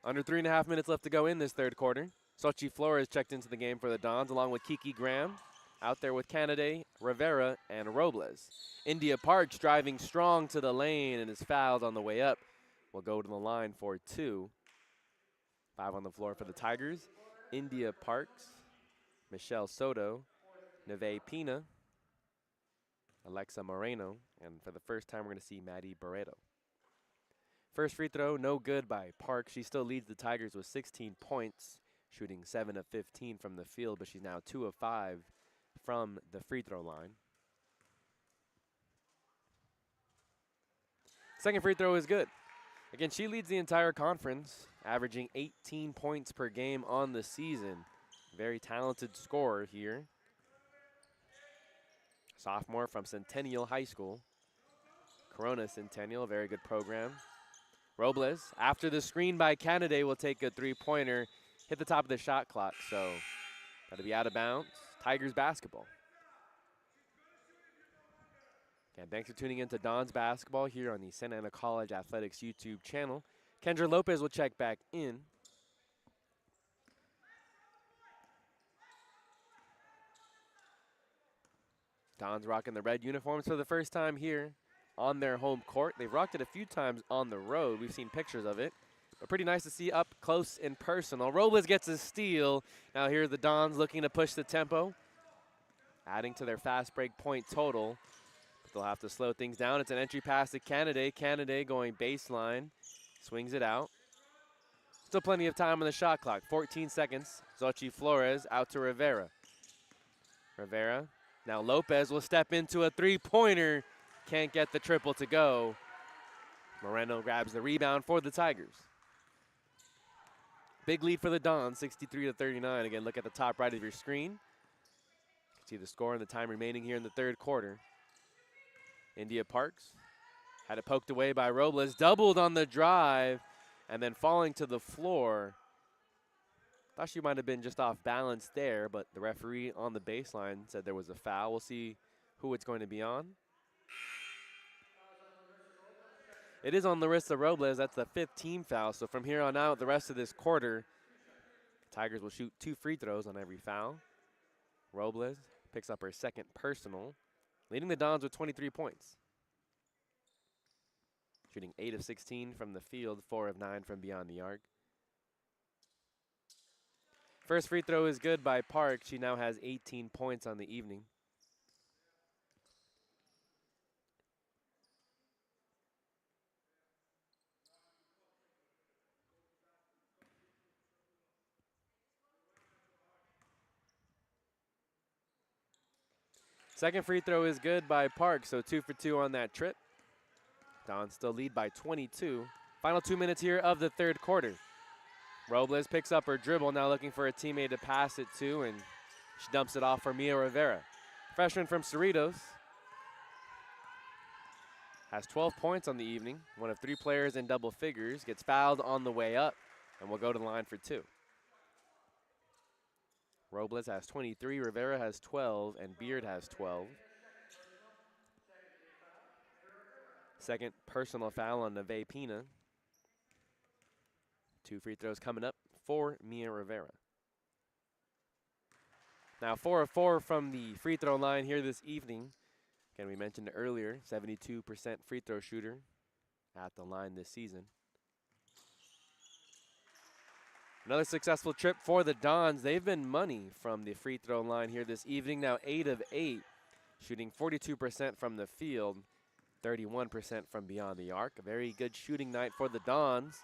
Under 3.5 minutes left to go in this third quarter. Xochitl Flores checked into the game for the Dons along with Kiki Graham. Out there with Canaday, Rivera, and Robles. India Parks driving strong to the lane and is fouled on the way up. Will go to the line for 2. 5 on the floor for the Tigers. India Parks, Michelle Soto, Neve Pina, Alexa Moreno, and for the first time we're going to see Maddie Barreto. First free throw, no good by Parks. She still leads the Tigers with 16 points, shooting 7 of 15 from the field, but she's now 2 of 5 from the free throw line. Second free throw is good. Again, she leads the entire conference, averaging 18 points per game on the season. Very talented scorer here. Sophomore from Centennial High School. Corona Centennial, very good program. Robles, after the screen by Canaday, will take a three-pointer, hit the top of the shot clock, so that'll be out of bounds. Tigers basketball. Again, thanks for tuning in to Dons basketball here on the Santa Ana College Athletics YouTube channel. Kendra Lopez will check back in. Dons rocking the red uniforms for the first time here on their home court. They've rocked it a few times on the road. We've seen pictures of it. But pretty nice to see up close and personal. Robles gets a steal. Now here are the Dons looking to push the tempo, adding to their fast break point total. But they'll have to slow things down. It's an entry pass to Canaday. Canaday going baseline, swings it out. Still plenty of time on the shot clock. 14 seconds. Xochitl Flores out to Rivera. Rivera. Now Lopez will step into a three-pointer. Can't get the triple to go. Moreno grabs the rebound for the Tigers. Big lead for the Dons, 63-39. Again, look at the top right of your screen. You can see the score and the time remaining here in the third quarter. India Parks had it poked away by Robles, doubled on the drive, and then falling to the floor. Thought she might have been just off balance there, but the referee on the baseline said there was a foul. We'll see who it's going to be on. It is on the wrist of Robles. That's the 5th team foul. So from here on out, the rest of this quarter, Tigers will shoot 2 free throws on every foul. Robles picks up her second personal, leading the Dons with 23 points. Shooting 8 of 16 from the field, 4 of 9 from beyond the arc. First free throw is good by Park. She now has 18 points on the evening. Second free throw is good by Park, so 2 for 2 on that trip. Dons still lead by 22. Final 2 minutes here of the third quarter. Robles picks up her dribble, now looking for a teammate to pass it to, and she dumps it off for Mia Rivera. Freshman from Cerritos. Has 12 points on the evening, one of 3 players in double figures, gets fouled on the way up, and will go to the line for 2. Robles has 23, Rivera has 12, and Beard has 12. Second personal foul on Neve Pina. 2 free throws coming up for Mia Rivera. Now 4 of 4 from the free throw line here this evening. Again, we mentioned earlier, 72% free throw shooter at the line this season. Another successful trip for the Dons. They've been money from the free throw line here this evening. Now 8 of 8, shooting 42% from the field, 31% from beyond the arc. A very good shooting night for the Dons.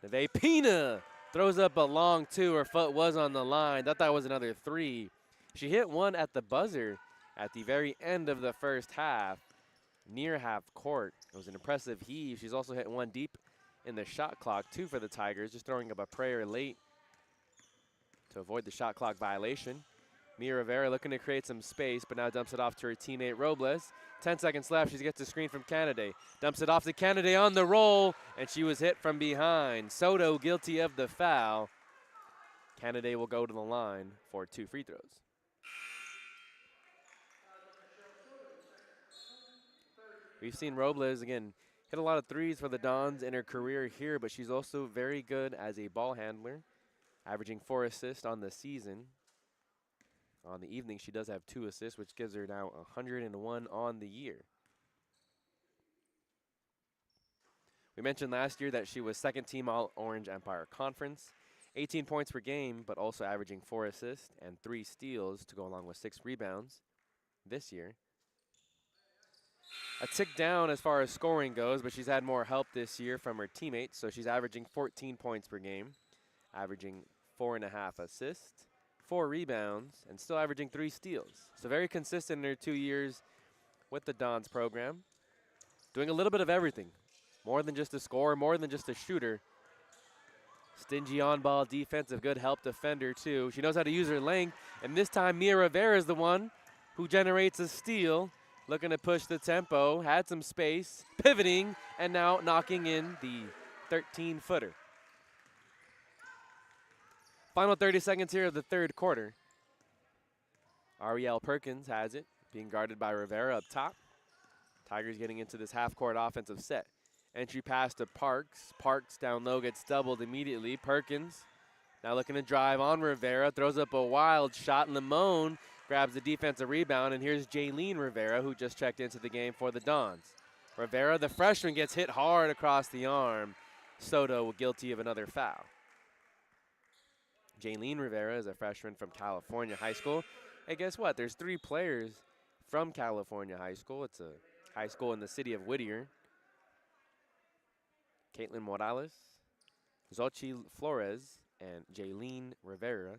Neve Pina throws up a long two. Her foot was on the line. Thought that was another three. She hit one at the buzzer at the very end of the first half, near half court. It was an impressive heave. She's also hit one deep in the shot clock, too, for the Tigers, just throwing up a prayer late to avoid the shot clock violation. Mia Rivera looking to create some space, but now dumps it off to her teammate Robles. 10 seconds left. She gets a screen from Canaday. Dumps it off to Canaday on the roll, and she was hit from behind. Soto guilty of the foul. Canaday will go to the line for 2 free throws. We've seen Robles, again, hit a lot of threes for the Dons in her career here, but she's also very good as a ball handler, averaging 4 assists on the season. On the evening, she does have 2 assists, which gives her now 101 on the year. We mentioned last year that she was second team All-Orange Empire Conference, 18 points per game, but also averaging 4 assists and 3 steals to go along with 6 rebounds this year. A tick down as far as scoring goes, but she's had more help this year from her teammates, so she's averaging 14 points per game, averaging 4.5 assists, 4 rebounds, and still averaging 3 steals. So very consistent in her 2 years with the Dons program. Doing a little bit of everything. More than just a scorer, more than just a shooter. Stingy on-ball defensive, good help defender too. She knows how to use her length, and this time Mia Rivera is the one who generates a steal. Looking to push the tempo, had some space, pivoting, and now knocking in the 13-footer. Final 30 seconds here of the third quarter. Ariel Perkins has it, being guarded by Rivera up top. Tigers getting into this half-court offensive set. Entry pass to Parks. Parks down low, gets doubled immediately. Perkins now looking to drive on Rivera, throws up a wild shot. Limon grabs the defensive rebound, and here's Jaylene Rivera, who just checked into the game for the Dons. Rivera, the freshman, gets hit hard across the arm. Soto guilty of another foul. Jaylene Rivera is a freshman from California High School. Hey, guess what? There's 3 players from California High School. It's a high school in the city of Whittier. Caitlin Morales, Xochitl Flores, and Jaylene Rivera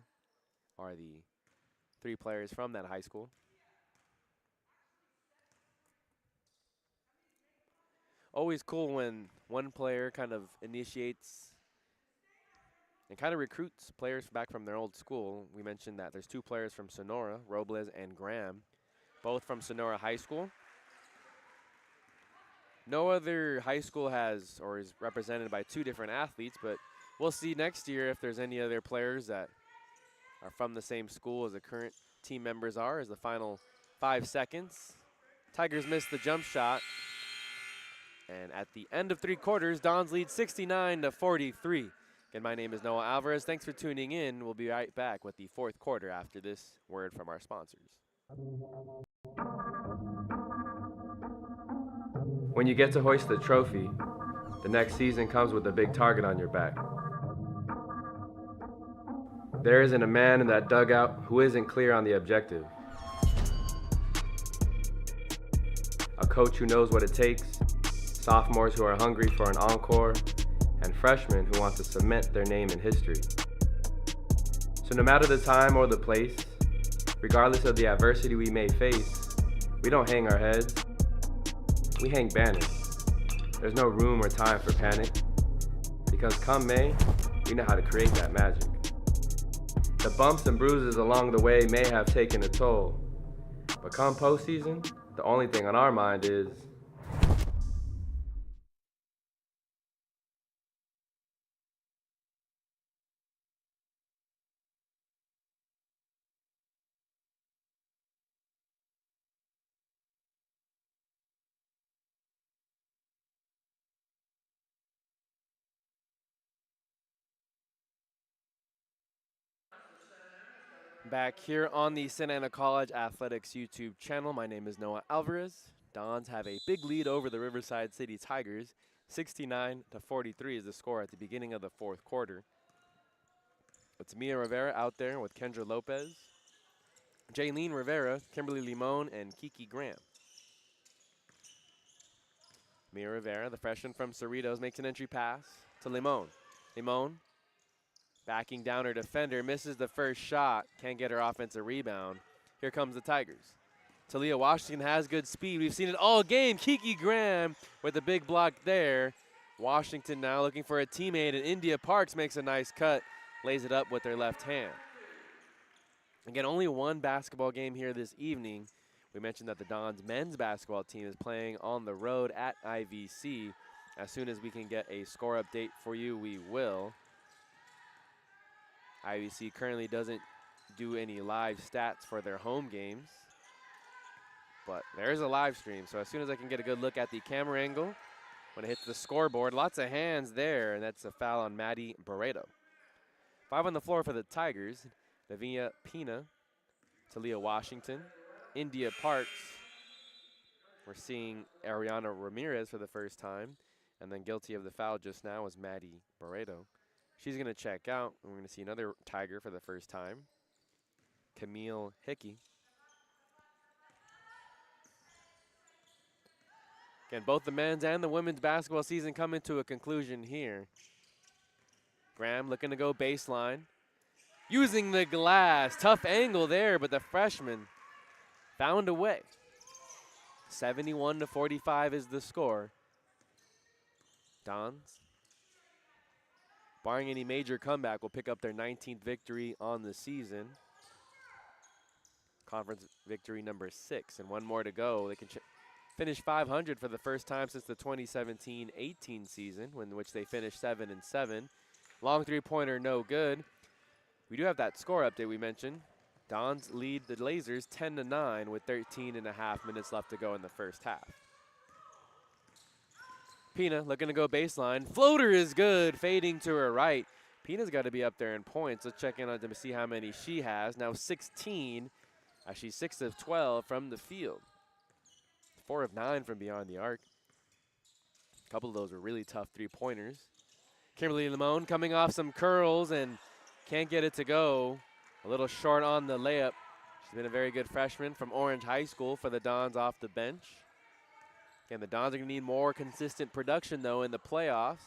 are the 3 players from that high school. Always cool when one player kind of initiates and kind of recruits players back from their old school. We mentioned that there's 2 players from Sonora, Robles and Graham, both from Sonora High School. No other high school has or is represented by 2 different athletes, but we'll see next year if there's any other players that are from the same school as the current team members are, as the final 5 seconds. Tigers missed the jump shot. And at the end of 3 quarters, Dons lead 69-43. Again, my name is Noah Alvarez. Thanks for tuning in. We'll be right back with the 4th quarter after this word from our sponsors. When you get to hoist the trophy, the next season comes with a big target on your back. There isn't a man in that dugout who isn't clear on the objective. A coach who knows what it takes, sophomores who are hungry for an encore, and freshmen who want to cement their name in history. So no matter the time or the place, regardless of the adversity we may face, we don't hang our heads, we hang banners. There's no room or time for panic, because come May, we know how to create that magic. The bumps and bruises along the way may have taken a toll, but come postseason, the only thing on our mind is Back here on the Santa Ana College Athletics YouTube channel, my name is Noah Alvarez. Dons have a big lead over the Riverside City Tigers. 69-43 is the score at the beginning of the 4th quarter. It's Mia Rivera out there with Kendra Lopez, Jaylene Rivera, Kimberly Limon, and Kiki Graham. Mia Rivera, the freshman from Cerritos, makes an entry pass to Limon. Limon backing down her defender, misses the first shot, can't get her offensive rebound. Here comes the Tigers. Talia Washington has good speed. We've seen it all game. Kiki Graham with the big block there. Washington now looking for a teammate, and India Parks makes a nice cut, lays it up with their left hand. Again, only one basketball game here this evening. We mentioned that the Dons men's basketball team is playing on the road at IVC. As soon as we can get a score update for you, we will. IVC currently doesn't do any live stats for their home games, but there's a live stream. So as soon as I can get a good look at the camera angle, when it hits the scoreboard, lots of hands there, and that's a foul on Maddie Barreto. 5 on the floor for the Tigers. Davinia Pina, Talia Washington, India Parks. We're seeing Ariana Ramirez for the first time, and then guilty of the foul just now was Maddie Barreto. She's going to check out, and we're going to see another Tiger for the first time, Camille Hickey. Again, both the men's and the women's basketball season coming to a conclusion here. Graham looking to go baseline. Using the glass. Tough angle there, but the freshman found a way. 71-45 is the score. Dons, barring any major comeback, will pick up their 19th victory on the season. Conference victory number 6, and one more to go. They can finish 500 for the first time since the 2017-18 season, in which they finished 7-7. Long three-pointer, no good. We do have that score update we mentioned. Dons lead the Lasers 10-9 with 13.5 minutes left to go in the first half. Pina looking to go baseline. Floater is good, fading to her right. Pina's got to be up there in points. Let's check in on to see how many she has. Now 16, as she's 6 of 12 from the field. 4 of 9 from beyond the arc. A couple of those were really tough three-pointers. Kimberly Limon coming off some curls and can't get it to go. A little short on the layup. She's been a very good freshman from Orange High School for the Dons off the bench. Again, the Dons are going to need more consistent production, though, in the playoffs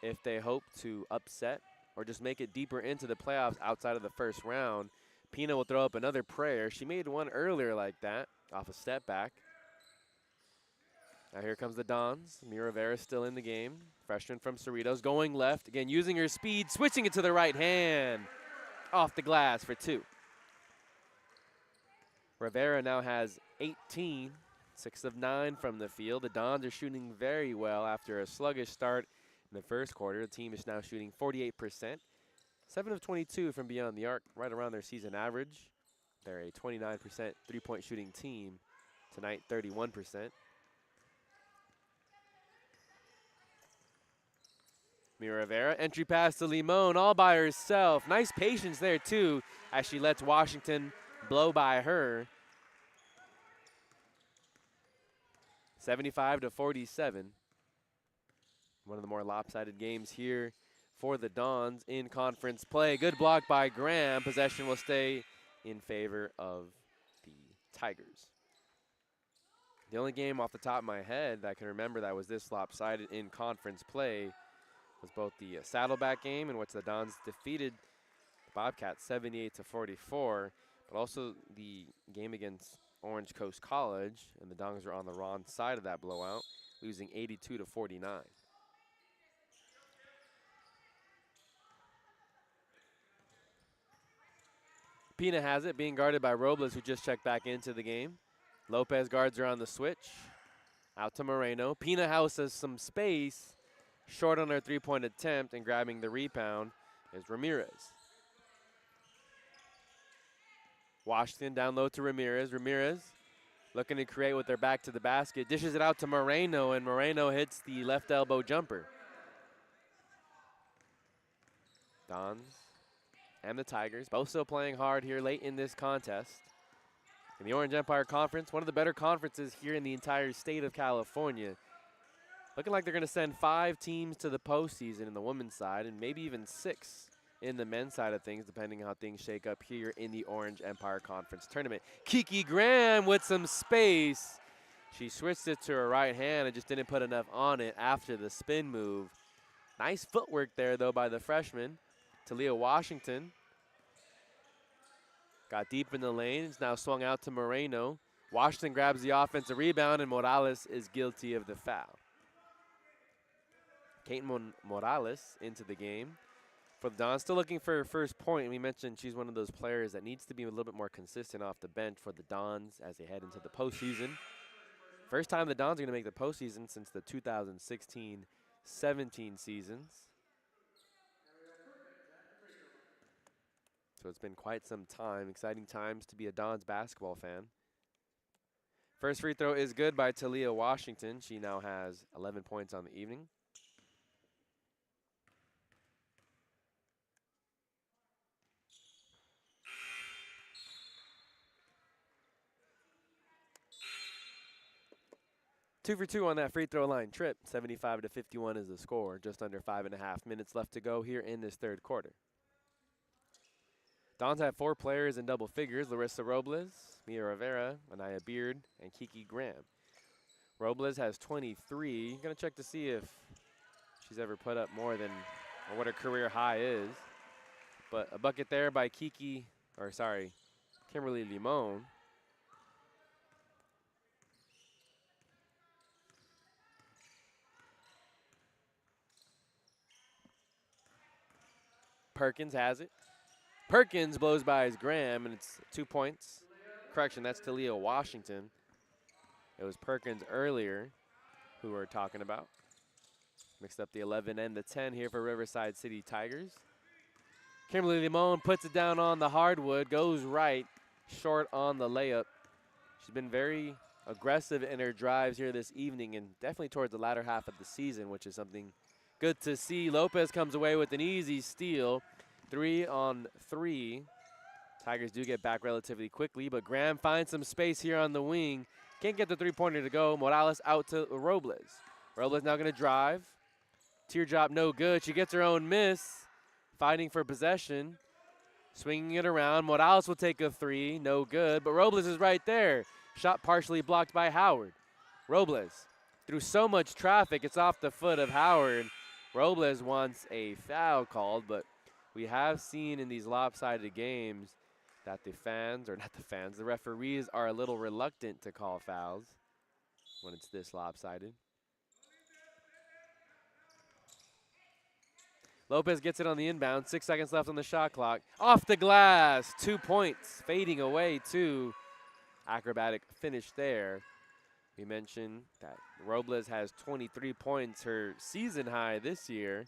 if they hope to upset or just make it deeper into the playoffs outside of the first round. Pina will throw up another prayer. She made one earlier like that off a step back. Now here comes the Dons. Mia Rivera still in the game. Freshman from Cerritos going left. Again, using her speed, switching it to the right hand. Off the glass for 2. Rivera now has 18, 6 of 9 from the field. The Dons are shooting very well after a sluggish start in the first quarter. The team is now shooting 48%. 7 of 22 from beyond the arc, right around their season average. They're a 29% three-point shooting team. Tonight, 31%. Mia Rivera, entry pass to Limon all by herself. Nice patience there, too, as she lets Washington blow by her. 75-47. One of the more lopsided games here for the Dons in conference play. Good block by Graham. Possession will stay in favor of the Tigers. The only game off the top of my head that I can remember that was this lopsided in conference play was both the Saddleback game, in which the Dons defeated the Bobcats 78-44, but also the game against Orange Coast College, and the Dons were on the wrong side of that blowout, losing 82-49. Pina has it, being guarded by Robles, who just checked back into the game. Lopez guards her on the switch. Out to Moreno. Pina houses some space. Short on her three-point attempt, and grabbing the rebound is Ramirez. Washington down low to Ramirez. Ramirez looking to create with their back to the basket. Dishes it out to Moreno, and Moreno hits the left elbow jumper. Dons and the Tigers both still playing hard here late in this contest. In the Orange Empire Conference, one of the better conferences here in the entire state of California. Looking like they're going to send 5 teams to the postseason in the women's side, and maybe even 6 in the men's side of things, depending on how things shake up here in the Orange Empire Conference Tournament. Kiki Graham with some space. She switched it to her right hand and just didn't put enough on it after the spin move. Nice footwork there, though, by the freshman. Talia Washington got deep in the lane. It's now swung out to Moreno. Washington grabs the offensive rebound, and Morales is guilty of the foul. Kate Morales into the game for the Dons. Still looking for her first point. We mentioned she's one of those players that needs to be a little bit more consistent off the bench for the Dons as they head into the postseason. First time the Dons are going to make the postseason since the 2016-17 seasons. So it's been quite some time. Exciting times to be a Dons basketball fan. First free throw is good by Talia Washington. She now has 11 points on the evening. Two for two on that free throw line trip. 75-51 is the score. Just under 5.5 minutes left to go here in this third quarter. Dons have 4 players in double figures: Larissa Robles, Mia Rivera, Anaya Beard, and Kiki Graham. Robles has 23. Gonna check to see if she's ever put up more than, or what her career high is. But a bucket there by Kimberly Limon. Perkins has it. Perkins blows by his Graham, and it's 2 points. Correction, that's Talia Washington. It was Perkins earlier who we're talking about. Mixed up the 11 and the 10 here for Riverside City Tigers. Kimberly Limon puts it down on the hardwood, goes right, short on the layup. She's been very aggressive in her drives here this evening, and definitely towards the latter half of the season, which is something good to see. Lopez comes away with an easy steal. 3 on 3. Tigers do get back relatively quickly, but Graham finds some space here on the wing. Can't get the three-pointer to go. Morales out to Robles. Robles now going to drive. Teardrop no good. She gets her own miss. Fighting for possession. Swinging it around. Morales will take a 3. No good, but Robles is right there. Shot partially blocked by Howard. Robles, through so much traffic, it's off the foot of Howard. Robles wants a foul called, but we have seen in these lopsided games that the referees are a little reluctant to call fouls when it's this lopsided. Lopez gets it on the inbound. 6 seconds left on the shot clock. Off the glass, 2 points, fading away too. Acrobatic finish there. We mentioned that Robles has 23 points. Her season high this year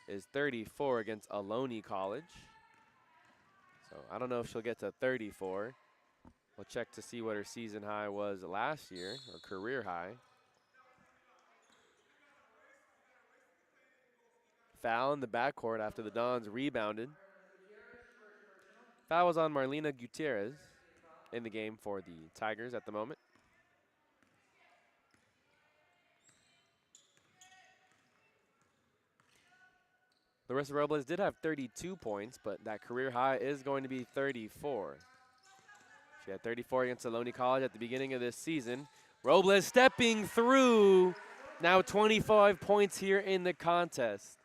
is 34 against Ohlone College. So I don't know if she'll get to 34. We'll check to see what her season high was last year, or career high. Foul in the backcourt after the Dons rebounded. Foul was on Marlena Gutierrez in the game for the Tigers at the moment. Larissa Robles did have 32 points, but that career high is going to be 34. She had 34 against Ohlone College at the beginning of this season. Robles stepping through. Now 25 points here in the contest.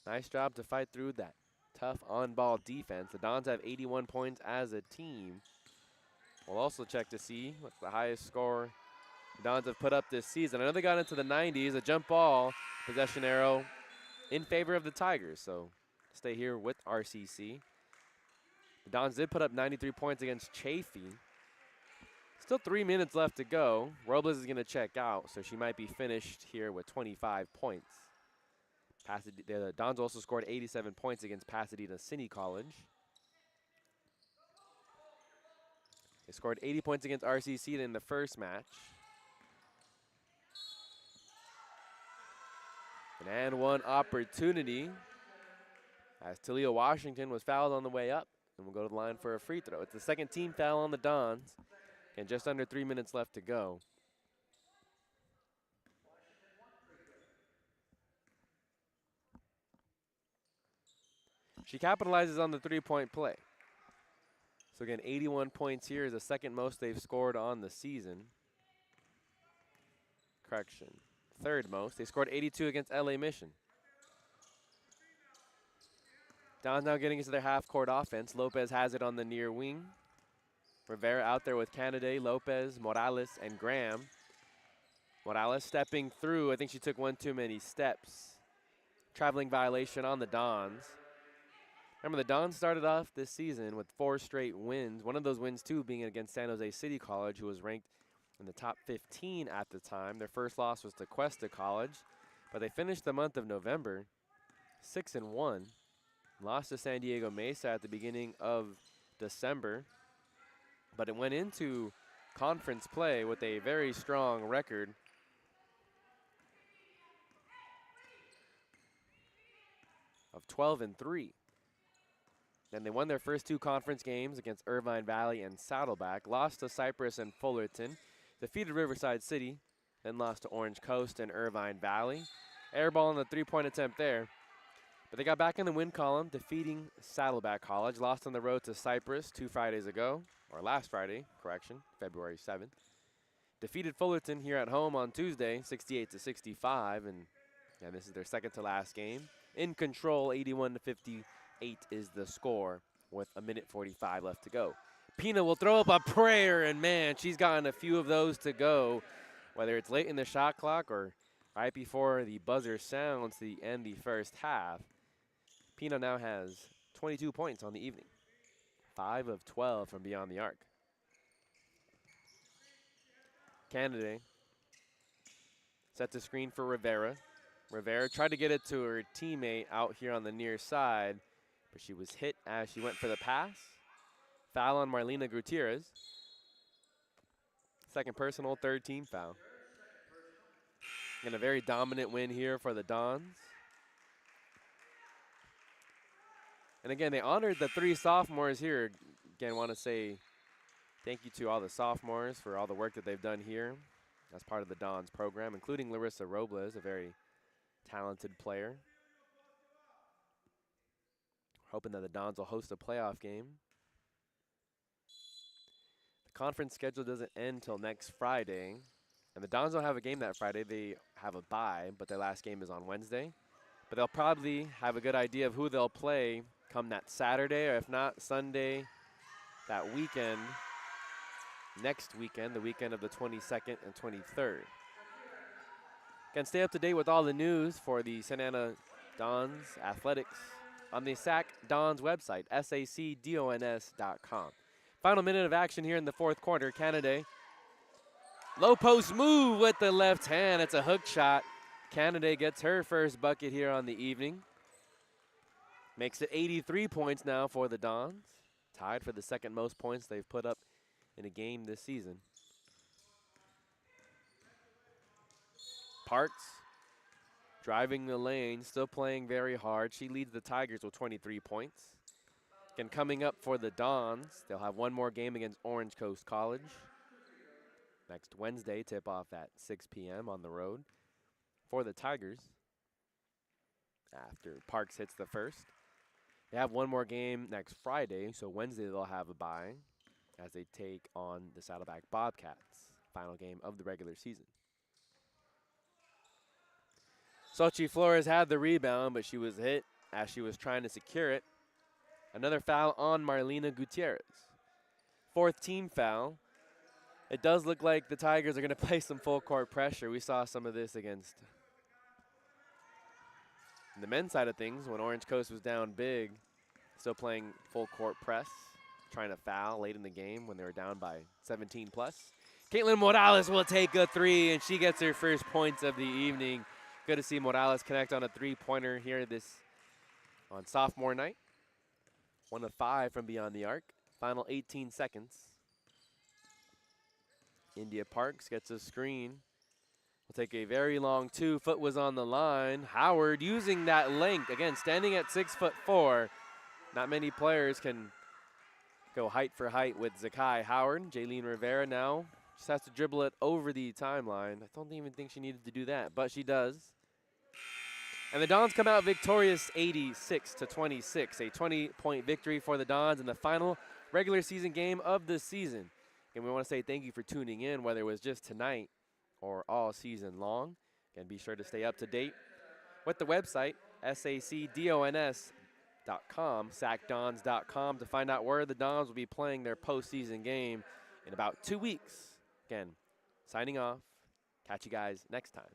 Nice job to fight through that tough on-ball defense. The Dons have 81 points as a team. We'll also check to see what's the highest score the Dons have put up this season. I know they got into the 90s. A jump ball, possession arrow in favor of the Tigers, so stay here with RCC. The Dons did put up 93 points against Chaffee. Still 3 minutes left to go. Robles is going to check out, so she might be finished here with 25 points. The Dons also scored 87 points against Pasadena City College. They scored 80 points against RCC in the first match. An and one opportunity as Talia Washington was fouled on the way up, and will go to the line for a free throw. It's the second team foul on the Dons, and just under 3 minutes left to go. She capitalizes on the three-point play. So again, 81 points here is the second most they've scored on the season. Correction, third most. They scored 82 against LA Mission. Don's now getting into their half-court offense. Lopez has it on the near wing. Rivera out there with Canaday, Lopez, Morales, and Graham. Morales stepping through. I think she took one too many steps. Traveling violation on the Dons. Remember, the Dons started off this season with 4 straight wins. One of those wins, too, being against San Jose City College, who was ranked in the top 15 at the time. Their first loss was to Cuesta College, but they finished the month of November 6-1. Lost to San Diego Mesa at the beginning of December, but it went into conference play with a very strong record. Of 12-3. Then they won their first 2 conference games against Irvine Valley and Saddleback, lost to Cypress and Fullerton, defeated Riverside City, then lost to Orange Coast and Irvine Valley. Airball on the 3-point attempt there. But they got back in the win column, defeating Saddleback College, lost on the road to Cypress 2 Fridays ago, or last Friday, correction, February 7th. Defeated Fullerton here at home on Tuesday, 68-65, and yeah, this is their second to last game. In control, 81-58 is the score with 1:45 left to go. Pina will throw up a prayer, and man, she's gotten a few of those to go, whether it's late in the shot clock or right before the buzzer sounds to end the first half. Pina now has 22 points on the evening, 5 of 12 from beyond the arc. Canaday sets a screen for Rivera. Rivera tried to get it to her teammate out here on the near side, but she was hit as she went for the pass. Foul on Marlena Gutierrez. Second personal, third team foul. And a very dominant win here for the Dons. And again, they honored the 3 sophomores here. Again, want to say thank you to all the sophomores for all the work that they've done here as part of the Dons program, including Larissa Robles, a very talented player. Hoping that the Dons will host a playoff game. The conference schedule doesn't end till next Friday. And the Dons don't have a game that Friday. They have a bye, but their last game is on Wednesday. But they'll probably have a good idea of who they'll play come that Saturday, or if not, Sunday, that weekend, next weekend, the weekend of the 22nd and 23rd. Can stay up to date with all the news for the Santa Ana Dons athletics on the SAC Dons website, sacdons.com. Final minute of action here in the fourth quarter. Canaday, low post move with the left hand. It's a hook shot. Canaday gets her first bucket here on the evening. Makes it 83 points now for the Dons. Tied for the second most points they've put up in a game this season. Parks driving the lane, still playing very hard. She leads the Tigers with 23 points. And coming up for the Dons, they'll have one more game against Orange Coast College. Next Wednesday, tip-off at 6 p.m. on the road for the Tigers after Parks hits the first. They have one more game next Friday, so Wednesday they'll have a bye as they take on the Saddleback Bobcats, final game of the regular season. Sochi Flores had the rebound, but she was hit as she was trying to secure it. Another foul on Marlena Gutierrez. Fourth team foul. It does look like the Tigers are going to play some full court pressure. We saw some of this against the men's side of things when Orange Coast was down big, still playing full court press, trying to foul late in the game when they were down by 17 plus. Caitlin Morales will take a 3, and she gets her first points of the evening. Good to see Morales connect on a 3-pointer here on sophomore night. 1 of 5 from beyond the arc. Final 18 seconds. India Parks gets a screen. Will take a very long 2. Foot was on the line. Howard using that length. Again, standing at 6'4". Not many players can go height for height with Zakai Howard. Jaylene Rivera now just has to dribble it over the timeline. I don't even think she needed to do that, but she does. And the Dons come out victorious 86-26, a 20-point victory for the Dons in the final regular season game of the season. And we want to say thank you for tuning in, whether it was just tonight or all season long. And be sure to stay up to date with the website, sacdons.com, sacdons.com, to find out where the Dons will be playing their postseason game in about 2 weeks. Again, signing off. Catch you guys next time.